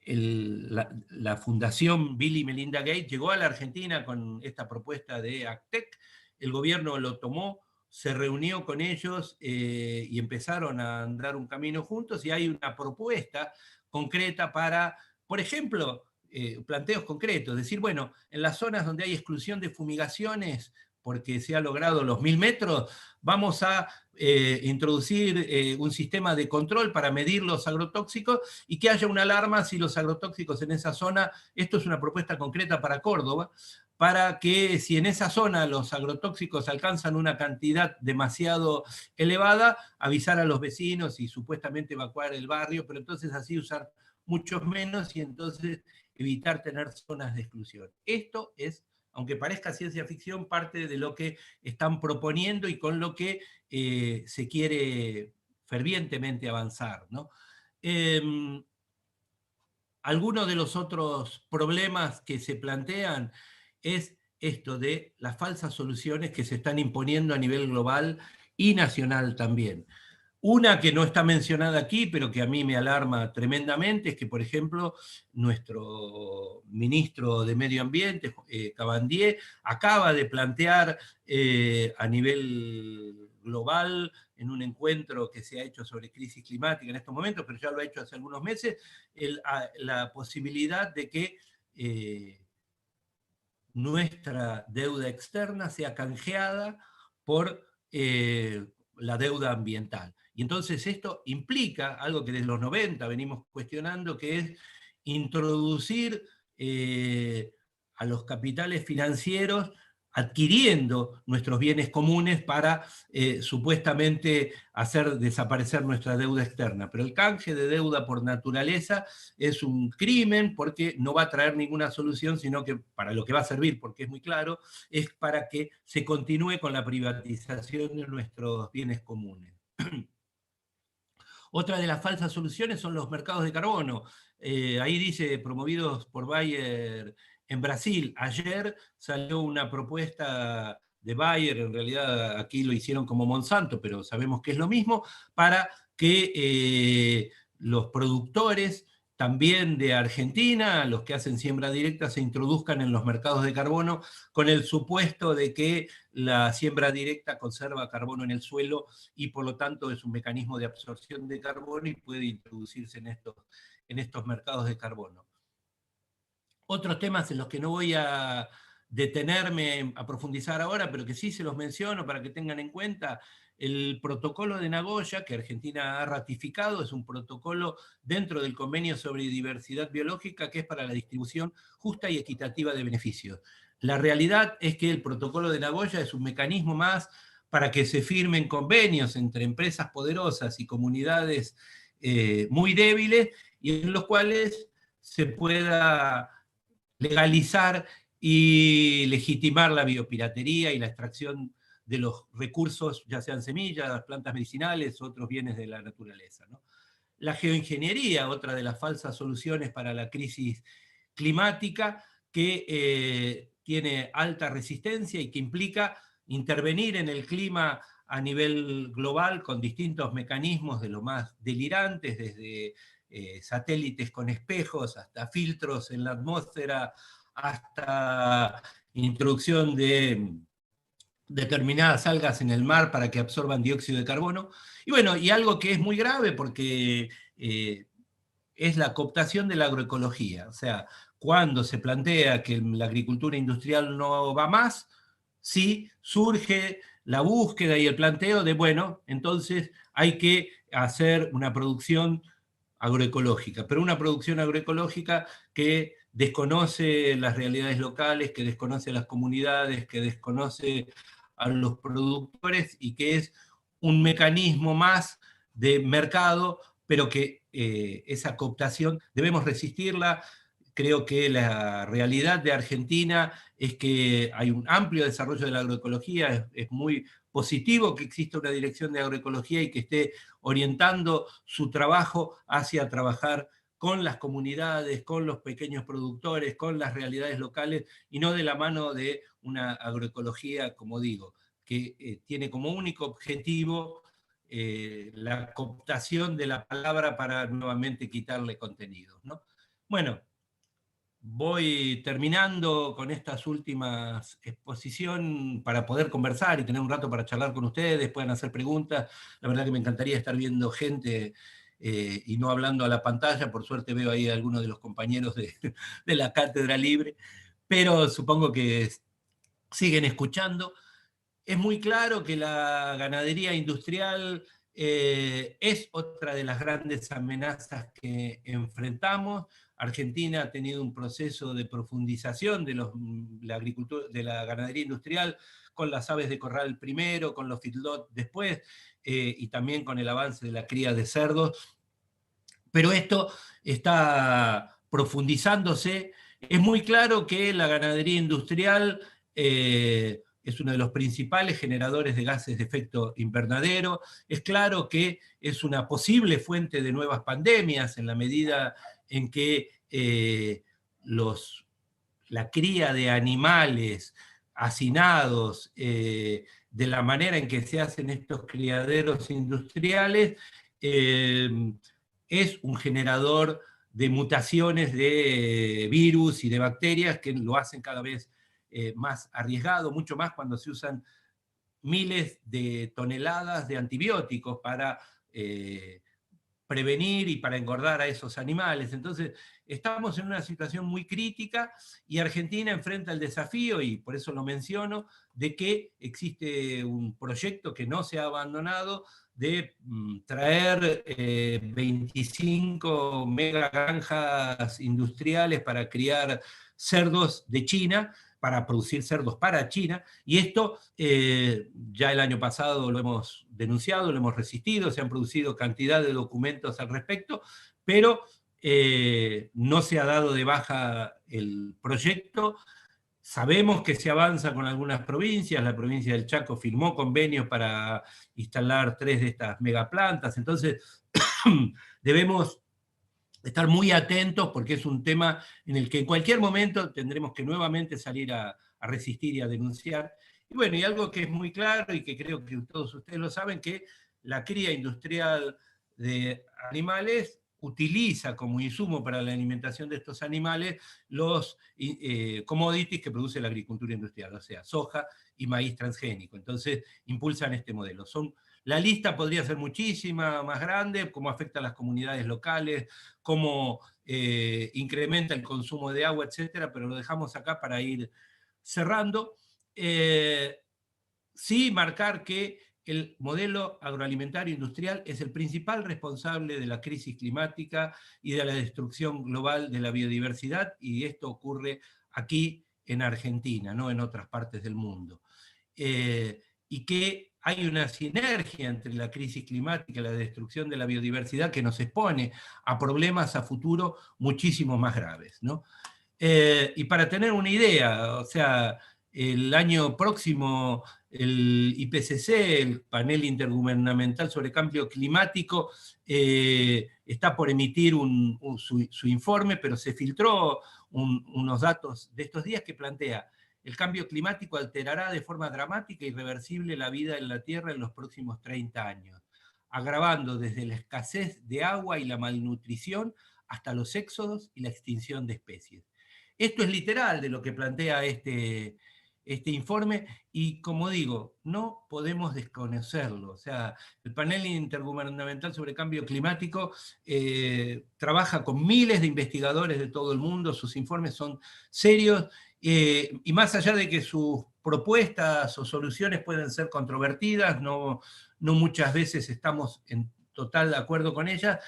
la Fundación Bill y Melinda Gates llegó a la Argentina con esta propuesta de AgTech, el gobierno lo tomó, se reunió con ellos y empezaron a andar un camino juntos y hay una propuesta concreta para, por ejemplo, planteos concretos, decir, bueno, en las zonas donde hay exclusión de fumigaciones, porque se ha logrado los 1000 metros, vamos a introducir un sistema de control para medir los agrotóxicos y que haya una alarma si los agrotóxicos en esa zona, esto es una propuesta concreta para Córdoba, para que si en esa zona los agrotóxicos alcanzan una cantidad demasiado elevada, avisar a los vecinos y supuestamente evacuar el barrio, pero entonces así usar muchos menos y entonces evitar tener zonas de exclusión. Esto es, aunque parezca ciencia ficción, parte de lo que están proponiendo y con lo que se quiere fervientemente avanzar, ¿no? Algunos de los otros problemas que se plantean es esto de las falsas soluciones que se están imponiendo a nivel global y nacional también. Una que no está mencionada aquí, pero que a mí me alarma tremendamente, es que, por ejemplo, nuestro ministro de Medio Ambiente, Cabandier, acaba de plantear a nivel global, en un encuentro que se ha hecho sobre crisis climática en estos momentos, pero ya lo ha hecho hace algunos meses, la posibilidad de que nuestra deuda externa sea canjeada por la deuda ambiental. Y entonces esto implica algo que desde los 90 venimos cuestionando, que es introducir a los capitales financieros adquiriendo nuestros bienes comunes para supuestamente hacer desaparecer nuestra deuda externa. Pero el canje de deuda por naturaleza es un crimen porque no va a traer ninguna solución, sino que para lo que va a servir, porque es muy claro, es para que se continúe con la privatización de nuestros bienes comunes. Otra de las falsas soluciones son los mercados de carbono. Ahí dice, promovidos por Bayer en Brasil. Ayer salió una propuesta de Bayer, en realidad aquí lo hicieron como Monsanto, pero sabemos que es lo mismo, para que los productores también de Argentina, los que hacen siembra directa, se introduzcan en los mercados de carbono con el supuesto de que la siembra directa conserva carbono en el suelo y por lo tanto es un mecanismo de absorción de carbono y puede introducirse en estos mercados de carbono. Otros temas en los que no voy a detenerme a profundizar ahora, pero que sí se los menciono para que tengan en cuenta, el protocolo de Nagoya, que Argentina ha ratificado, es un protocolo dentro del Convenio sobre Diversidad Biológica, que es para la distribución justa y equitativa de beneficios. La realidad es que el protocolo de Nagoya es un mecanismo más para que se firmen convenios entre empresas poderosas y comunidades muy débiles, y en los cuales se pueda legalizar y legitimar la biopiratería y la extracción de los recursos, ya sean semillas, plantas medicinales, otros bienes de la naturaleza, ¿no? La geoingeniería, otra de las falsas soluciones para la crisis climática, que tiene alta resistencia y que implica intervenir en el clima a nivel global con distintos mecanismos de lo más delirantes, desde satélites con espejos, hasta filtros en la atmósfera, hasta introducción de determinadas algas en el mar para que absorban dióxido de carbono. Y bueno, y algo que es muy grave porque es la cooptación de la agroecología. O sea, cuando se plantea que la agricultura industrial no va más, sí surge la búsqueda y el planteo de, bueno, entonces hay que hacer una producción agroecológica, pero una producción agroecológica que desconoce las realidades locales, que desconoce a las comunidades, que desconoce a los productores y que es un mecanismo más de mercado, pero que esa cooptación debemos resistirla. Creo que la realidad de Argentina es que hay un amplio desarrollo de la agroecología, es muy positivo que exista una dirección de agroecología y que esté orientando su trabajo hacia trabajar con las comunidades, con los pequeños productores, con las realidades locales, y no de la mano de una agroecología, como digo, que tiene como único objetivo la cooptación de la palabra para nuevamente quitarle contenidos, ¿no? Bueno, voy terminando con estas últimas exposiciones para poder conversar y tener un rato para charlar con ustedes, puedan hacer preguntas. La verdad que me encantaría estar viendo gente y no hablando a la pantalla. Por suerte veo ahí a algunos de los compañeros de la Cátedra Libre, pero supongo que siguen escuchando. Es muy claro que la ganadería industrial es otra de las grandes amenazas que enfrentamos. Argentina ha tenido un proceso de profundización de la agricultura, de la ganadería industrial, con las aves de corral primero, con los feedlot después, y también con el avance de la cría de cerdos. Pero esto está profundizándose. Es muy claro que la ganadería industrial es uno de los principales generadores de gases de efecto invernadero. Es claro que es una posible fuente de nuevas pandemias en la medida en que la cría de animales hacinados, de la manera en que se hacen estos criaderos industriales, es un generador de mutaciones de virus y de bacterias que lo hacen cada vez más arriesgado, mucho más cuando se usan miles de toneladas de antibióticos para prevenir y para engordar a esos animales. Entonces, estamos en una situación muy crítica y Argentina enfrenta el desafío, y por eso lo menciono, de que existe un proyecto que no se ha abandonado de traer 25 megagranjas industriales para criar cerdos de China, para producir cerdos para China, y esto ya el año pasado lo hemos denunciado, lo hemos resistido, se han producido cantidad de documentos al respecto, pero no se ha dado de baja el proyecto. Sabemos que se avanza con algunas provincias, la provincia del Chaco firmó convenios para instalar 3 de estas megaplantas, entonces debemos estar muy atentos porque es un tema en el que en cualquier momento tendremos que nuevamente salir a resistir y a denunciar. Y bueno, y algo que es muy claro y que creo que todos ustedes lo saben, que la cría industrial de animales utiliza como insumo para la alimentación de estos animales los commodities que produce la agricultura industrial, o sea, soja y maíz transgénico. Entonces, impulsan este modelo. La lista podría ser muchísima más grande, cómo afecta a las comunidades locales, cómo incrementa el consumo de agua, etcétera, pero lo dejamos acá para ir cerrando. Sí, marcar que el modelo agroalimentario industrial es el principal responsable de la crisis climática y de la destrucción global de la biodiversidad, y esto ocurre aquí en Argentina, no en otras partes del mundo. Y que hay una sinergia entre la crisis climática y la destrucción de la biodiversidad que nos expone a problemas a futuro muchísimo más graves, ¿no? Y para tener una idea, o sea, el año próximo el IPCC, el Panel Intergubernamental sobre Cambio Climático, está por emitir su informe, pero se filtró unos datos de estos días que plantea: el cambio climático alterará de forma dramática e irreversible la vida en la Tierra en los próximos 30 años, agravando desde la escasez de agua y la malnutrición hasta los éxodos y la extinción de especies. Esto es literal de lo que plantea este informe, y como digo, no podemos desconocerlo. O sea, el Panel Intergubernamental sobre Cambio Climático trabaja con miles de investigadores de todo el mundo, sus informes son serios, y más allá de que sus propuestas o soluciones pueden ser controvertidas, no muchas veces estamos en total de acuerdo con ellas,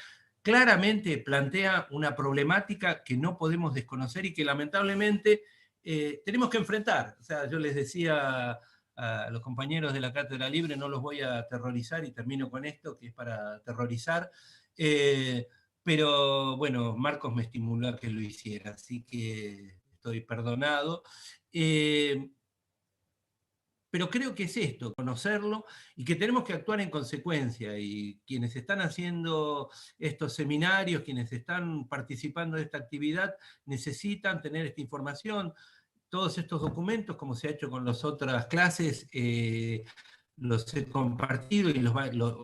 claramente plantea una problemática que no podemos desconocer y que lamentablemente tenemos que enfrentar. O sea, yo les decía a los compañeros de la Cátedra Libre, no los voy a aterrorizar, y termino con esto, que es para aterrorizar, pero bueno, Marcos me estimuló a que lo hiciera, así que estoy perdonado. Pero creo que es esto, conocerlo, y que tenemos que actuar en consecuencia, y quienes están haciendo estos seminarios, quienes están participando de esta actividad, necesitan tener esta información. Todos estos documentos, como se ha hecho con las otras clases, los he compartido y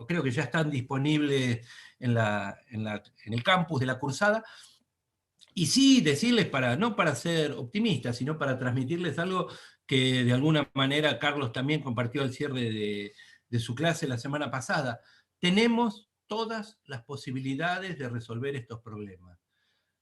creo que ya están disponibles en el campus de la cursada. Y sí, decirles, no para ser optimistas, sino para transmitirles algo que de alguna manera Carlos también compartió al cierre de su clase la semana pasada. Tenemos todas las posibilidades de resolver estos problemas.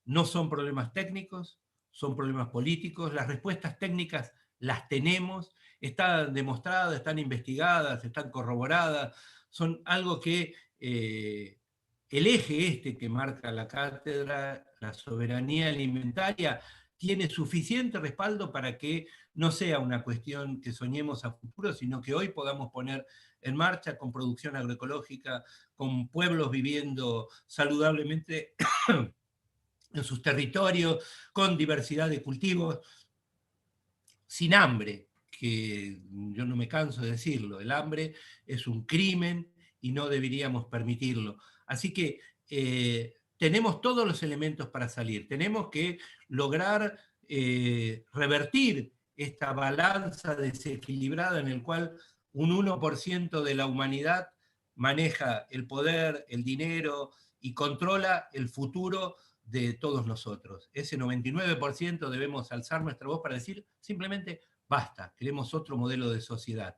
No son problemas técnicos, son problemas políticos. Las respuestas técnicas las tenemos, están demostradas, están investigadas, están corroboradas, son algo que el eje que marca la cátedra, la soberanía alimentaria, tiene suficiente respaldo para que no sea una cuestión que soñemos a futuro, sino que hoy podamos poner en marcha con producción agroecológica, con pueblos viviendo saludablemente en sus territorios, con diversidad de cultivos, sin hambre, que yo no me canso de decirlo, el hambre es un crimen y no deberíamos permitirlo. Así que tenemos todos los elementos para salir, tenemos que lograr revertir esta balanza desequilibrada en el cual un 1% de la humanidad maneja el poder, el dinero y controla el futuro de todos nosotros. Ese 99% debemos alzar nuestra voz para decir simplemente basta, queremos otro modelo de sociedad.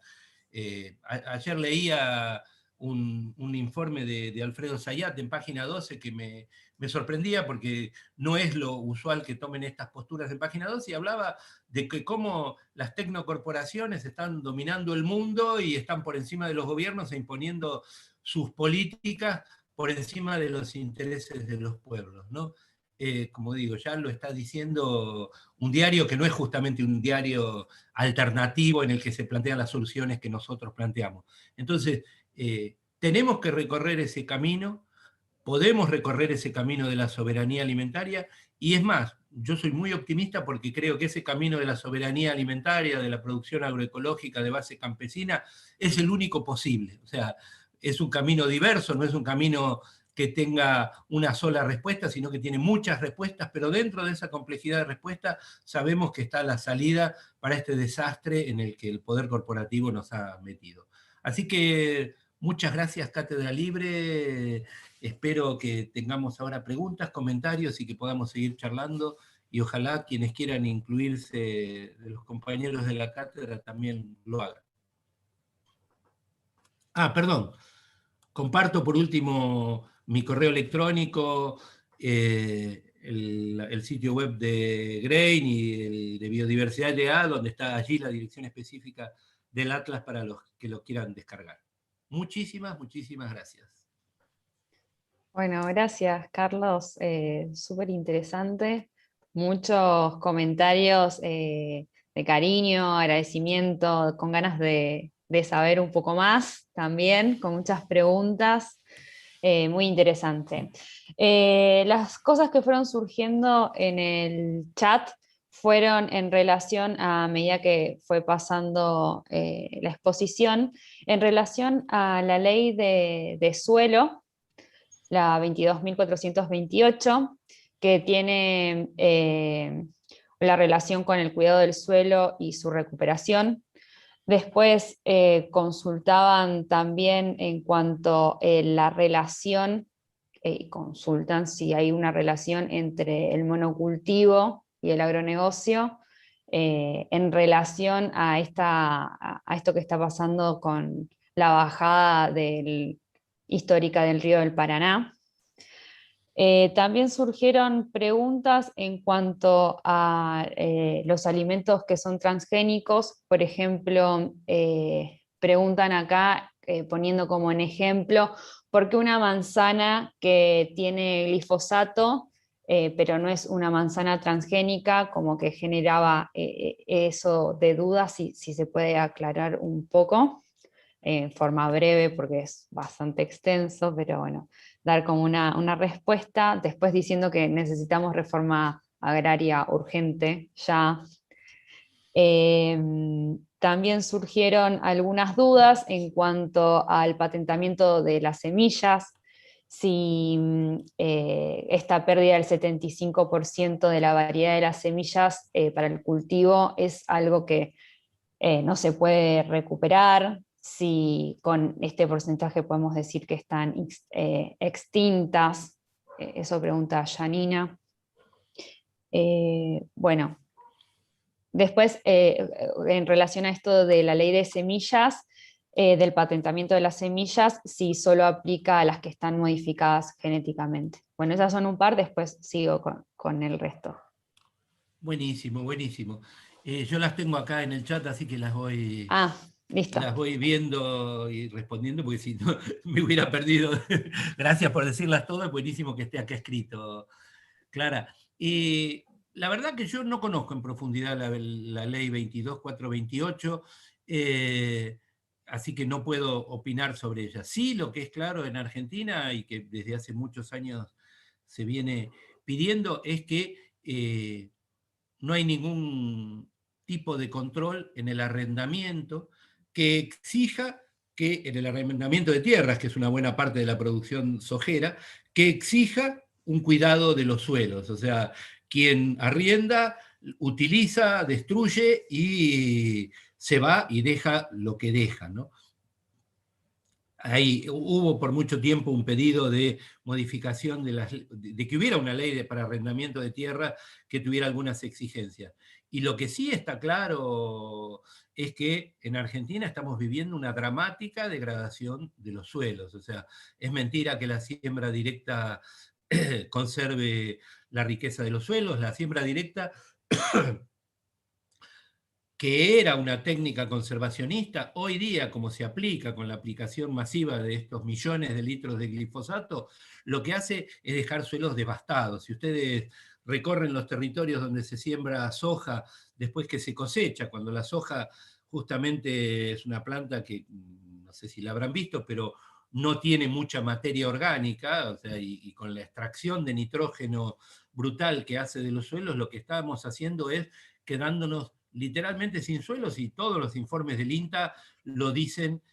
Ayer leía un informe de Alfredo Zayat en página 12 que me sorprendía porque no es lo usual que tomen estas posturas en página 12, y hablaba de que cómo las tecnocorporaciones están dominando el mundo y están por encima de los gobiernos e imponiendo sus políticas por encima de los intereses de los pueblos, ¿no? Como digo, ya lo está diciendo un diario que no es justamente un diario alternativo en el que se plantean las soluciones que nosotros planteamos. Entonces, tenemos que recorrer ese camino, podemos recorrer ese camino de la soberanía alimentaria, y es más, yo soy muy optimista porque creo que ese camino de la soberanía alimentaria, de la producción agroecológica de base campesina, es el único posible. O sea, es un camino diverso, no es un camino que tenga una sola respuesta, sino que tiene muchas respuestas, pero dentro de esa complejidad de respuestas sabemos que está la salida para este desastre en el que el poder corporativo nos ha metido. Así que muchas gracias, Cátedra Libre. Espero que tengamos ahora preguntas, comentarios y que podamos seguir charlando, y ojalá quienes quieran incluirse de los compañeros de la cátedra también lo hagan. Perdón. Comparto por último mi correo electrónico, el sitio web de GRAIN y el de Biodiversidad LA, donde está allí la dirección específica del Atlas para los que lo quieran descargar. Muchísimas, muchísimas gracias. Bueno, gracias, Carlos. Súper interesante. Muchos comentarios de cariño, agradecimiento, con ganas de saber un poco más también, con muchas preguntas. Muy interesante. Las cosas que fueron surgiendo en el chat fueron en relación, a medida que fue pasando la exposición, en relación a la ley de suelo, la 22.428, que tiene la relación con el cuidado del suelo y su recuperación. Después consultaban también en cuanto a la relación, consultan si hay una relación entre el monocultivo y el agronegocio en relación a esto que está pasando con la bajada histórica del río del Paraná. También surgieron preguntas en cuanto a los alimentos que son transgénicos. Por ejemplo, preguntan acá, poniendo como en ejemplo, ¿por qué una manzana que tiene glifosato, pero no es una manzana transgénica? Como que generaba eso de dudas, si se puede aclarar un poco, en forma breve, porque es bastante extenso, pero bueno, dar como una respuesta, después diciendo que necesitamos reforma agraria urgente ya. También surgieron algunas dudas en cuanto al patentamiento de las semillas, si esta pérdida del 75% de la variedad de las semillas para el cultivo es algo que no se puede recuperar, si con este porcentaje podemos decir que están extintas. Eso pregunta Janina. Bueno, después en relación a esto de la ley de semillas, del patentamiento de las semillas, si solo aplica a las que están modificadas genéticamente. Bueno, esas son un par, después sigo con el resto. Buenísimo, buenísimo. Yo las tengo acá en el chat, así que las voy... Listo. Las voy viendo y respondiendo, porque si no me hubiera perdido. Gracias por decirlas todas, buenísimo que esté acá escrito, Clara. La verdad que yo no conozco en profundidad la ley 22.428, así que no puedo opinar sobre ella. Sí, lo que es claro en Argentina y que desde hace muchos años se viene pidiendo es que no hay ningún tipo de control en el arrendamiento que exija que, en el arrendamiento de tierras, que es una buena parte de la producción sojera, que exija un cuidado de los suelos. O sea, quien arrienda utiliza, destruye y se va y deja lo que deja, ¿no? Ahí hubo por mucho tiempo un pedido de modificación de que hubiera una ley para arrendamiento de tierra que tuviera algunas exigencias. Y lo que sí está claro es que en Argentina estamos viviendo una dramática degradación de los suelos. O sea, es mentira que la siembra directa conserve la riqueza de los suelos. La siembra directa, que era una técnica conservacionista, hoy día, como se aplica con la aplicación masiva de estos millones de litros de glifosato, lo que hace es dejar suelos devastados. Si ustedes recorren los territorios donde se siembra soja después que se cosecha, cuando la soja justamente es una planta que, no sé si la habrán visto, pero no tiene mucha materia orgánica, o sea, y con la extracción de nitrógeno brutal que hace de los suelos, lo que estamos haciendo es quedándonos literalmente sin suelos, y todos los informes del INTA lo dicen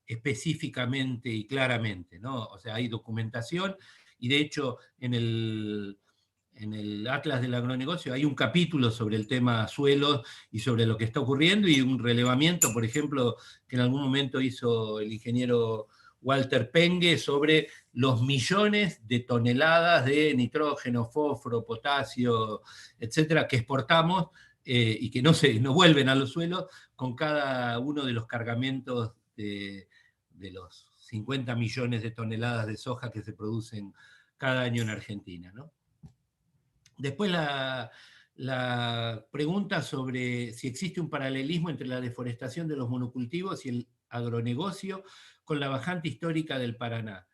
específicamente y claramente, ¿no? O sea, hay documentación, y de hecho en el Atlas del Agronegocio hay un capítulo sobre el tema suelos y sobre lo que está ocurriendo, y un relevamiento, por ejemplo, que en algún momento hizo el ingeniero Walter Pengue sobre los millones de toneladas de nitrógeno, fósforo, potasio, etcétera, que exportamos y que no vuelven a los suelos con cada uno de los cargamentos de los 50 millones de toneladas de soja que se producen cada año en Argentina, ¿no? Después la pregunta sobre si existe un paralelismo entre la deforestación de los monocultivos y el agronegocio con la bajante histórica del Paraná.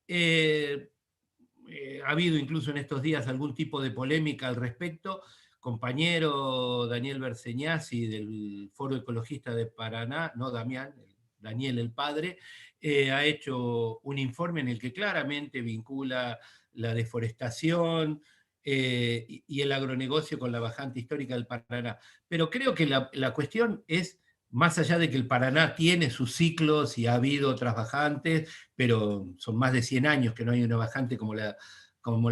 Ha habido incluso en estos días algún tipo de polémica al respecto. Compañero Daniel Berseñasi del Foro Ecologista de Paraná, no Damián, Daniel el padre, ha hecho un informe en el que claramente vincula la deforestación y el agronegocio con la bajante histórica del Paraná. Pero creo que la cuestión es, más allá de que el Paraná tiene sus ciclos y ha habido otras bajantes, pero son más de 100 años que no hay una bajante como la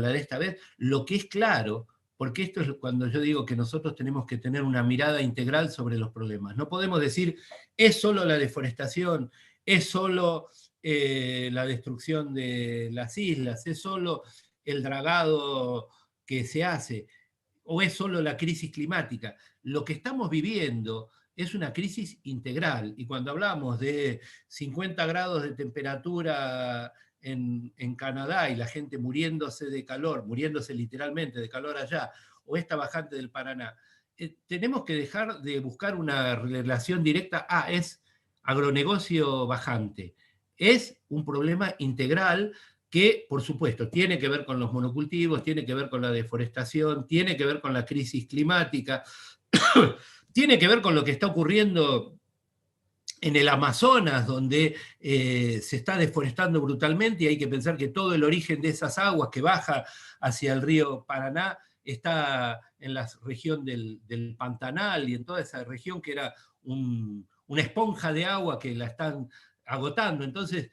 de esta vez, lo que es claro, porque esto es cuando yo digo que nosotros tenemos que tener una mirada integral sobre los problemas. No podemos decir, es solo la deforestación, es solo la destrucción de las islas, es solo el dragado que se hace, o es solo la crisis climática. Lo que estamos viviendo es una crisis integral, y cuando hablamos de 50 grados de temperatura en Canadá y la gente muriéndose de calor, muriéndose literalmente de calor allá, o esta bajante del Paraná, tenemos que dejar de buscar una relación directa, es agronegocio bajante. Es un problema integral que, por supuesto, tiene que ver con los monocultivos, tiene que ver con la deforestación, tiene que ver con la crisis climática, tiene que ver con lo que está ocurriendo en el Amazonas, donde se está deforestando brutalmente, y hay que pensar que todo el origen de esas aguas que baja hacia el río Paraná está en la región del Pantanal y en toda esa región que era una esponja de agua que la están agotando. Entonces,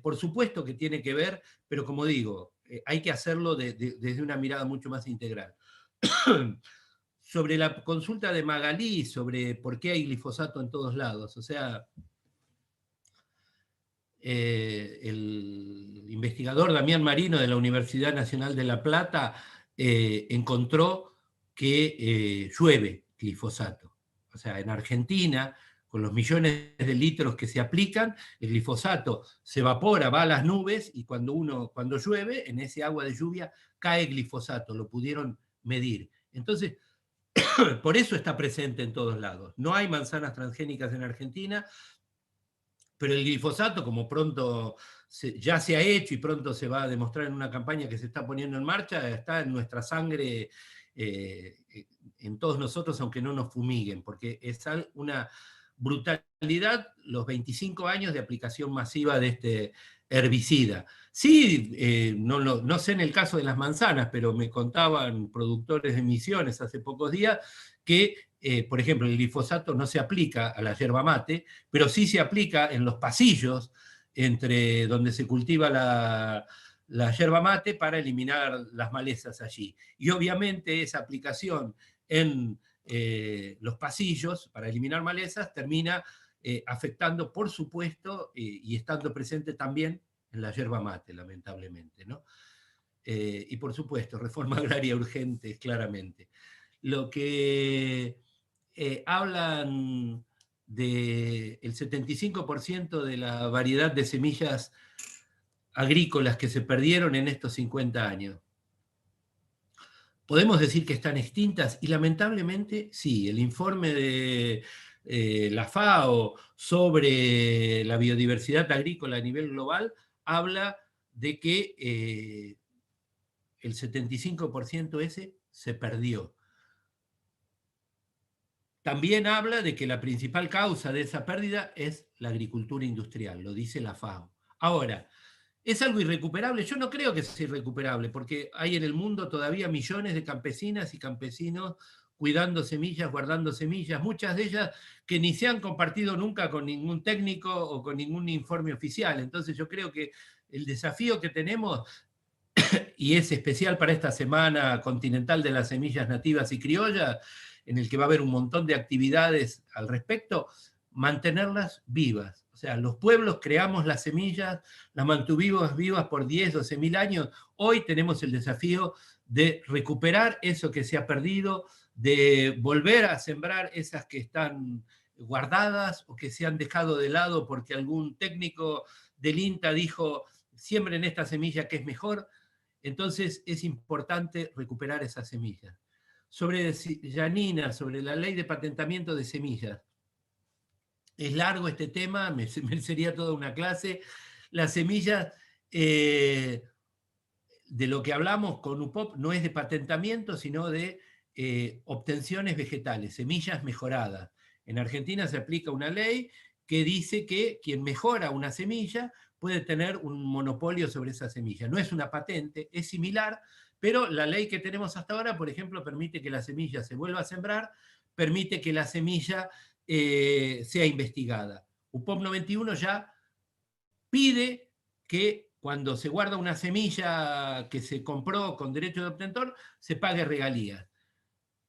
por supuesto que tiene que ver, pero como digo, hay que hacerlo desde una mirada mucho más integral. Sobre la consulta de Magalí, sobre por qué hay glifosato en todos lados, o sea, el investigador Damián Marino de la Universidad Nacional de La Plata encontró que llueve glifosato. O sea, en Argentina, con los millones de litros que se aplican, el glifosato se evapora, va a las nubes, y cuando llueve, en ese agua de lluvia cae glifosato, lo pudieron medir. Entonces, por eso está presente en todos lados. No hay manzanas transgénicas en Argentina, pero el glifosato, como pronto ya se ha hecho y pronto se va a demostrar en una campaña que se está poniendo en marcha, está en nuestra sangre, en todos nosotros, aunque no nos fumiguen, porque es una brutalidad los 25 años de aplicación masiva de este herbicida. Sí, no sé en el caso de las manzanas, pero me contaban productores de Misiones hace pocos días que, por ejemplo, el glifosato no se aplica a la yerba mate, pero sí se aplica en los pasillos entre donde se cultiva la yerba mate para eliminar las malezas allí. Y obviamente esa aplicación en los pasillos para eliminar malezas termina afectando, por supuesto, y estando presente también en la yerba mate, lamentablemente, ¿no? Y por supuesto, reforma agraria urgente, claramente. Lo que hablan del 75% de la variedad de semillas agrícolas que se perdieron en estos 50 años. ¿Podemos decir que están extintas? Y lamentablemente sí. El informe de la FAO sobre la biodiversidad agrícola a nivel global habla de que el 75% ese se perdió. También habla de que la principal causa de esa pérdida es la agricultura industrial, lo dice la FAO. Ahora, ¿es algo irrecuperable? Yo no creo que sea irrecuperable, porque hay en el mundo todavía millones de campesinas y campesinos cuidando semillas, guardando semillas, muchas de ellas que ni se han compartido nunca con ningún técnico o con ningún informe oficial. Entonces yo creo que el desafío que tenemos, y es especial para esta Semana Continental de las Semillas Nativas y Criollas, en el que va a haber un montón de actividades al respecto, mantenerlas vivas. O sea, los pueblos creamos las semillas, las mantuvimos vivas por 10, 12 mil años. Hoy tenemos el desafío de recuperar eso que se ha perdido, de volver a sembrar esas que están guardadas o que se han dejado de lado porque algún técnico del INTA dijo, siembren esta semilla que es mejor. Entonces es importante recuperar esas semillas. Sobre Janina, sobre la ley de patentamiento de semillas. Es largo este tema, merecería toda una clase. Las semillas, de lo que hablamos con UPOP, no es de patentamiento, sino de obtenciones vegetales, semillas mejoradas. En Argentina se aplica una ley que dice que quien mejora una semilla puede tener un monopolio sobre esa semilla. No es una patente, es similar, pero la ley que tenemos hasta ahora, por ejemplo, permite que la semilla se vuelva a sembrar, permite que la semilla sea investigada. UPOP 91 ya pide que cuando se guarda una semilla que se compró con derecho de obtentor, se pague regalías.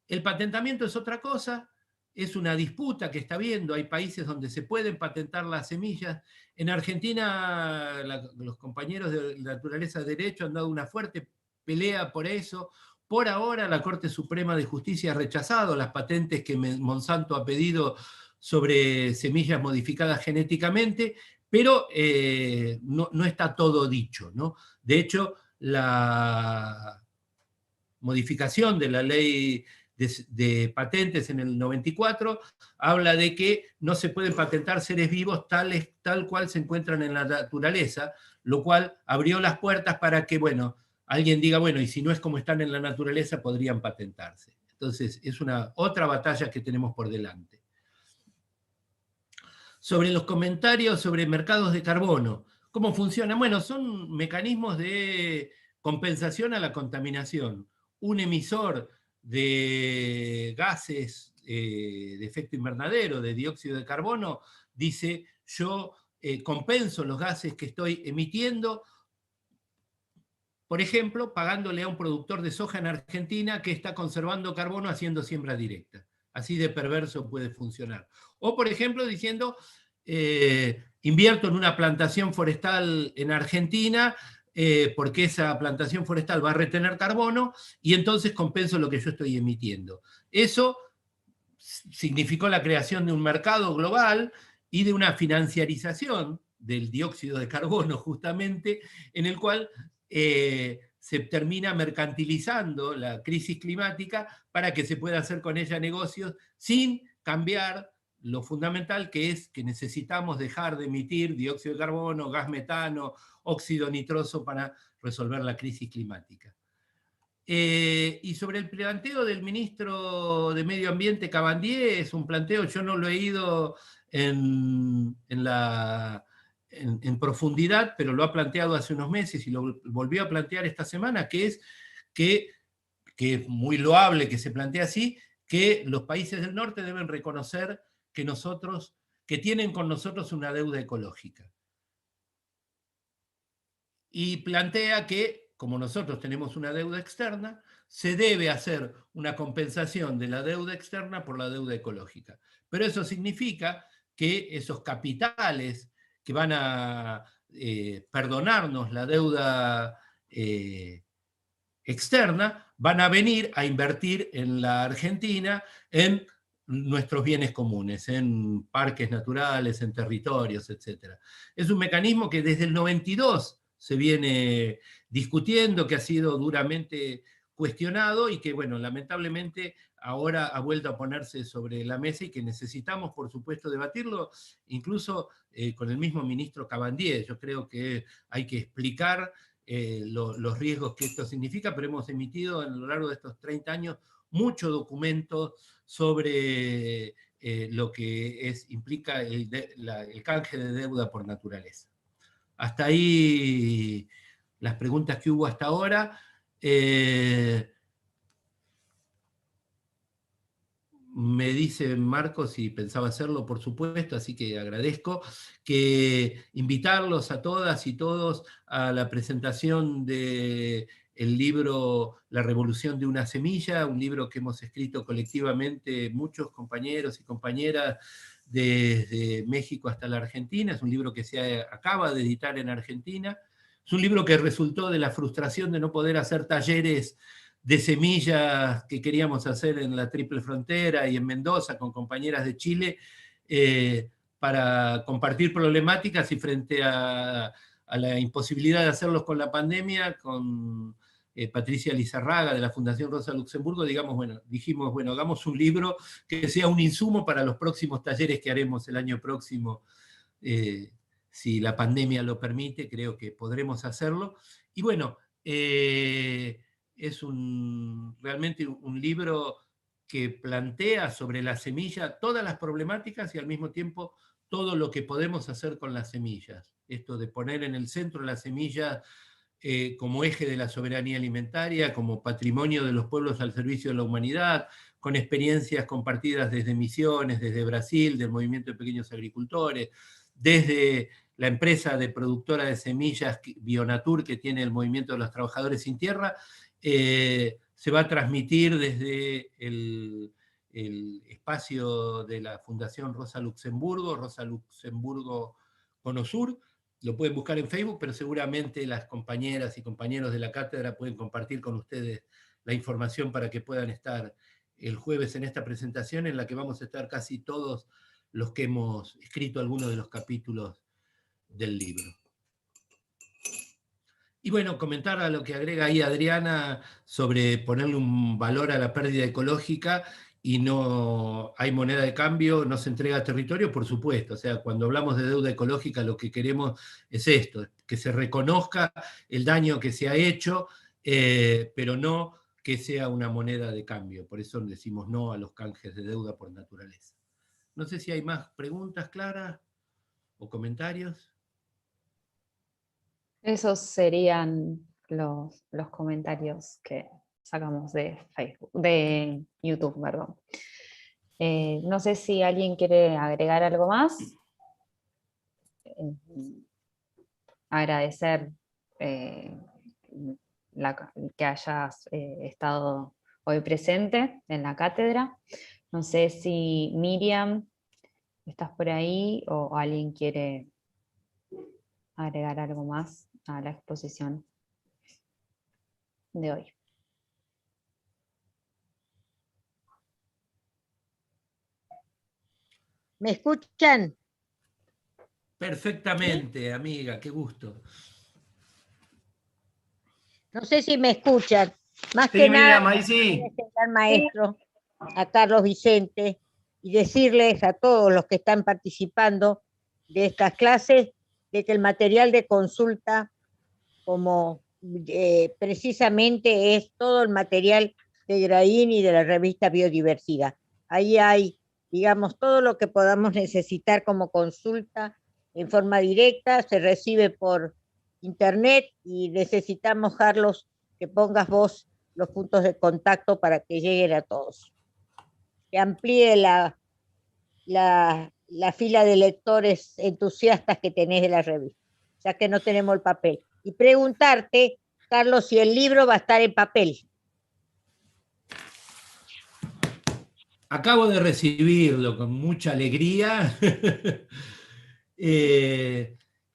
El patentamiento es otra cosa, es una disputa que está habiendo, hay países donde se pueden patentar las semillas. En Argentina los compañeros de Naturaleza de Derecho han dado una fuerte pelea por eso. Por ahora la Corte Suprema de Justicia ha rechazado las patentes que Monsanto ha pedido sobre semillas modificadas genéticamente, pero no está todo dicho, ¿no? De hecho, la modificación de la ley de patentes en el 94 habla de que no se pueden patentar seres vivos tal cual se encuentran en la naturaleza, lo cual abrió las puertas para que, bueno, alguien diga, bueno, y si no es como están en la naturaleza, podrían patentarse. Entonces, es una otra batalla que tenemos por delante. Sobre los comentarios sobre mercados de carbono, ¿cómo funcionan? Bueno, son mecanismos de compensación a la contaminación. Un emisor de gases de efecto invernadero, de dióxido de carbono, dice, yo compenso los gases que estoy emitiendo, por ejemplo, pagándole a un productor de soja en Argentina que está conservando carbono haciendo siembra directa. Así de perverso puede funcionar. O, por ejemplo, diciendo, invierto en una plantación forestal en Argentina porque esa plantación forestal va a retener carbono y entonces compenso lo que yo estoy emitiendo. Eso significó la creación de un mercado global y de una financiarización del dióxido de carbono, justamente, en el cual se termina mercantilizando la crisis climática para que se pueda hacer con ella negocios sin cambiar lo fundamental, que es que necesitamos dejar de emitir dióxido de carbono, gas metano, óxido nitroso para resolver la crisis climática. Y sobre el planteo del ministro de Medio Ambiente, Cabandier, es un planteo, yo no lo he ido en profundidad, pero lo ha planteado hace unos meses y lo volvió a plantear esta semana, que es que es muy loable que se plantee así, que los países del norte deben reconocer que tienen con nosotros una deuda ecológica. y plantea que, como nosotros tenemos una deuda externa, se debe hacer una compensación de la deuda externa por la deuda ecológica. Pero eso significa que esos capitales que van a perdonarnos la deuda externa van a venir a invertir en la Argentina en nuestros bienes comunes, en parques naturales, en territorios, etc. Es un mecanismo que desde el 92 se viene discutiendo, que ha sido duramente cuestionado y que, bueno, lamentablemente ahora ha vuelto a ponerse sobre la mesa y que necesitamos, por supuesto, debatirlo, incluso con el mismo ministro Cabandier. Yo creo que hay que explicar los riesgos que esto significa, pero hemos emitido a lo largo de estos 30 años muchos documentos sobre lo que implica el canje de deuda por naturaleza. Hasta ahí las preguntas que hubo hasta ahora. Me dice Marcos si pensaba hacerlo, por supuesto, así que agradezco, que invitarlos a todas y todos a la presentación del libro La revolución de una semilla, un libro que hemos escrito colectivamente muchos compañeros y compañeras desde México hasta la Argentina. Es un libro que se acaba de editar en Argentina. Es un libro que resultó de la frustración de no poder hacer talleres de semillas que queríamos hacer en la Triple Frontera y en Mendoza con compañeras de Chile para compartir problemáticas, y frente a la imposibilidad de hacerlos con la pandemia, con Patricia Lizarraga de la Fundación Rosa Luxemburgo, dijimos, bueno, hagamos un libro que sea un insumo para los próximos talleres que haremos el año próximo. Si la pandemia lo permite, creo que podremos hacerlo. Y bueno, es realmente un libro que plantea sobre la semilla todas las problemáticas y al mismo tiempo todo lo que podemos hacer con las semillas. Esto de poner en el centro la semilla como eje de la soberanía alimentaria, como patrimonio de los pueblos al servicio de la humanidad, con experiencias compartidas desde Misiones, desde Brasil, del movimiento de pequeños agricultores, desde la empresa de productora de semillas Bionatur que tiene el movimiento de los trabajadores sin tierra. Se va a transmitir desde el espacio de la Fundación Rosa Luxemburgo Cono Sur. Lo pueden buscar en Facebook, pero seguramente las compañeras y compañeros de la cátedra pueden compartir con ustedes la información para que puedan estar el jueves en esta presentación, en la que vamos a estar casi todos los que hemos escrito algunos de los capítulos del libro. Y bueno, comentar a lo que agrega ahí Adriana sobre ponerle un valor a la pérdida ecológica y no hay moneda de cambio, no se entrega territorio, por supuesto. O sea, cuando hablamos de deuda ecológica, lo que queremos es esto, que se reconozca el daño que se ha hecho, pero no que sea una moneda de cambio. Por eso decimos no a los canjes de deuda por naturaleza. No sé si hay más preguntas, Clara, o comentarios. Esos serían los comentarios que sacamos de Facebook, de YouTube, perdón. No sé si alguien quiere agregar algo más. Agradecer que hayas estado hoy presente en la cátedra. No sé si Miriam, estás por ahí o alguien quiere agregar algo más a la exposición de hoy. ¿Me escuchan? Perfectamente, amiga, qué gusto. No sé si me escuchan. Más Sí, que Miriam, nada, ahí sí. al maestro, a Carlos Vicente, y decirles a todos los que están participando de estas clases de que el material de consulta, como precisamente es todo el material de Graín y de la revista Biodiversidad. Ahí hay, digamos, todo lo que podamos necesitar como consulta en forma directa, se recibe por internet y necesitamos, Carlos, que pongas vos los puntos de contacto para que lleguen a todos. Que amplíe la fila de lectores entusiastas que tenés de la revista, ya que no tenemos el papel. y preguntarte, Carlos, si el libro va a estar en papel. Acabo de recibirlo con mucha alegría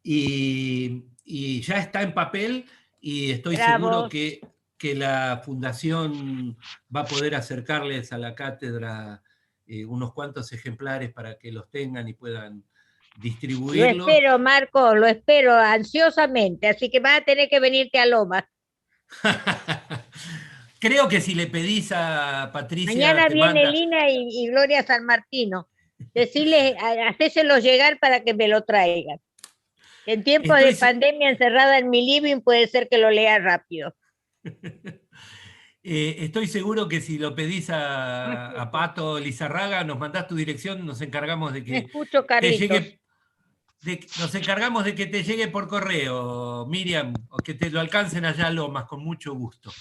y ya está en papel y estoy seguro Bravo. que la Fundación va a poder acercarles a la cátedra unos cuantos ejemplares para que los tengan y puedan Lo distribuirlos. espero, Marco, lo espero ansiosamente, así que vas a tener que venirte a Lomas. Creo que si le pedís a Patricia, Mañana te viene manda. Lina y Gloria San Martino. Decirles, hacéselo llegar para que me lo traigan. En tiempos de Estoy, se- pandemia encerrada en mi living puede ser que lo lea rápido. estoy seguro que si lo pedís a Pato Lizarraga, nos mandás tu dirección, nos encargamos de Me que escucho, te Carlitos. llegue, nos encargamos de que te llegue por correo, Miriam, o que te lo alcancen allá a Lomas, con mucho gusto.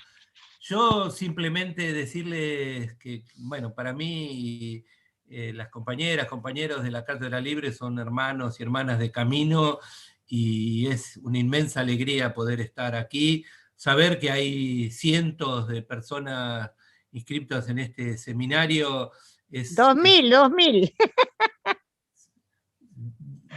Yo simplemente decirles que, bueno, para mí las compañeras, compañeros de la Cátedra Libre son hermanos y hermanas de camino y es una inmensa alegría poder estar aquí, saber que hay cientos de personas inscritas en este seminario. Es 2000.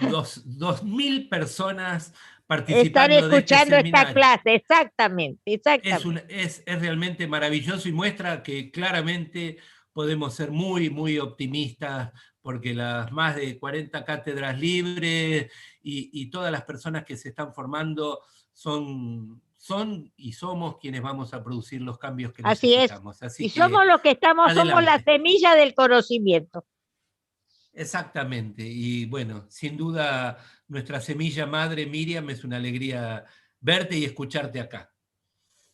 2.000 personas Están participando de este escuchando esta seminario. clase, exactamente, exactamente. Es realmente maravilloso y muestra que claramente podemos ser muy, muy optimistas porque las más de 40 cátedras libres y todas las personas que se están formando son y somos quienes vamos a producir los cambios que Así es. necesitamos. Y Así que somos los que estamos, somos la adelante. semilla del conocimiento. Exactamente. Y bueno, sin duda nuestra semilla madre, Miriam, es una alegría verte y escucharte acá.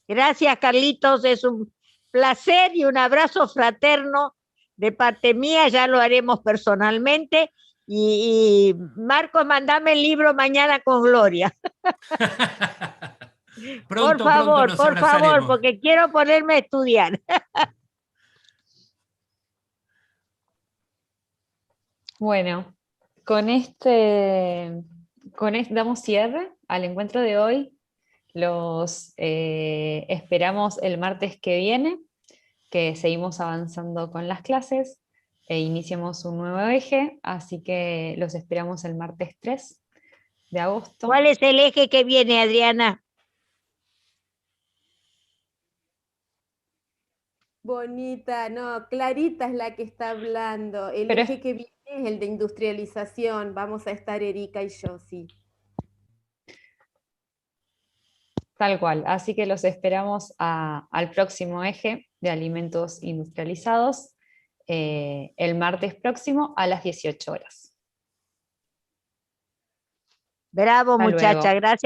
Gracias, Carlitos, es un placer y un abrazo fraterno de parte mía, ya lo haremos personalmente. Y Marcos, mandame el libro mañana con Gloria. Pronto, pronto nos por favor, abrazaremos. porque quiero ponerme a estudiar. Bueno, damos cierre al encuentro de hoy. Los esperamos el martes que viene, que seguimos avanzando con las clases e iniciamos un nuevo eje, así que los esperamos el martes 3 de agosto. ¿Cuál es el eje que viene, Adriana? Bonita, no, Clarita es la que está hablando. El Pero eje que viene es el de industrialización. Vamos a estar Erika y yo, sí. Tal cual, así que los esperamos al próximo eje de alimentos industrializados el martes próximo a las 18 horas. Bravo, Hasta muchacha. luego. Gracias,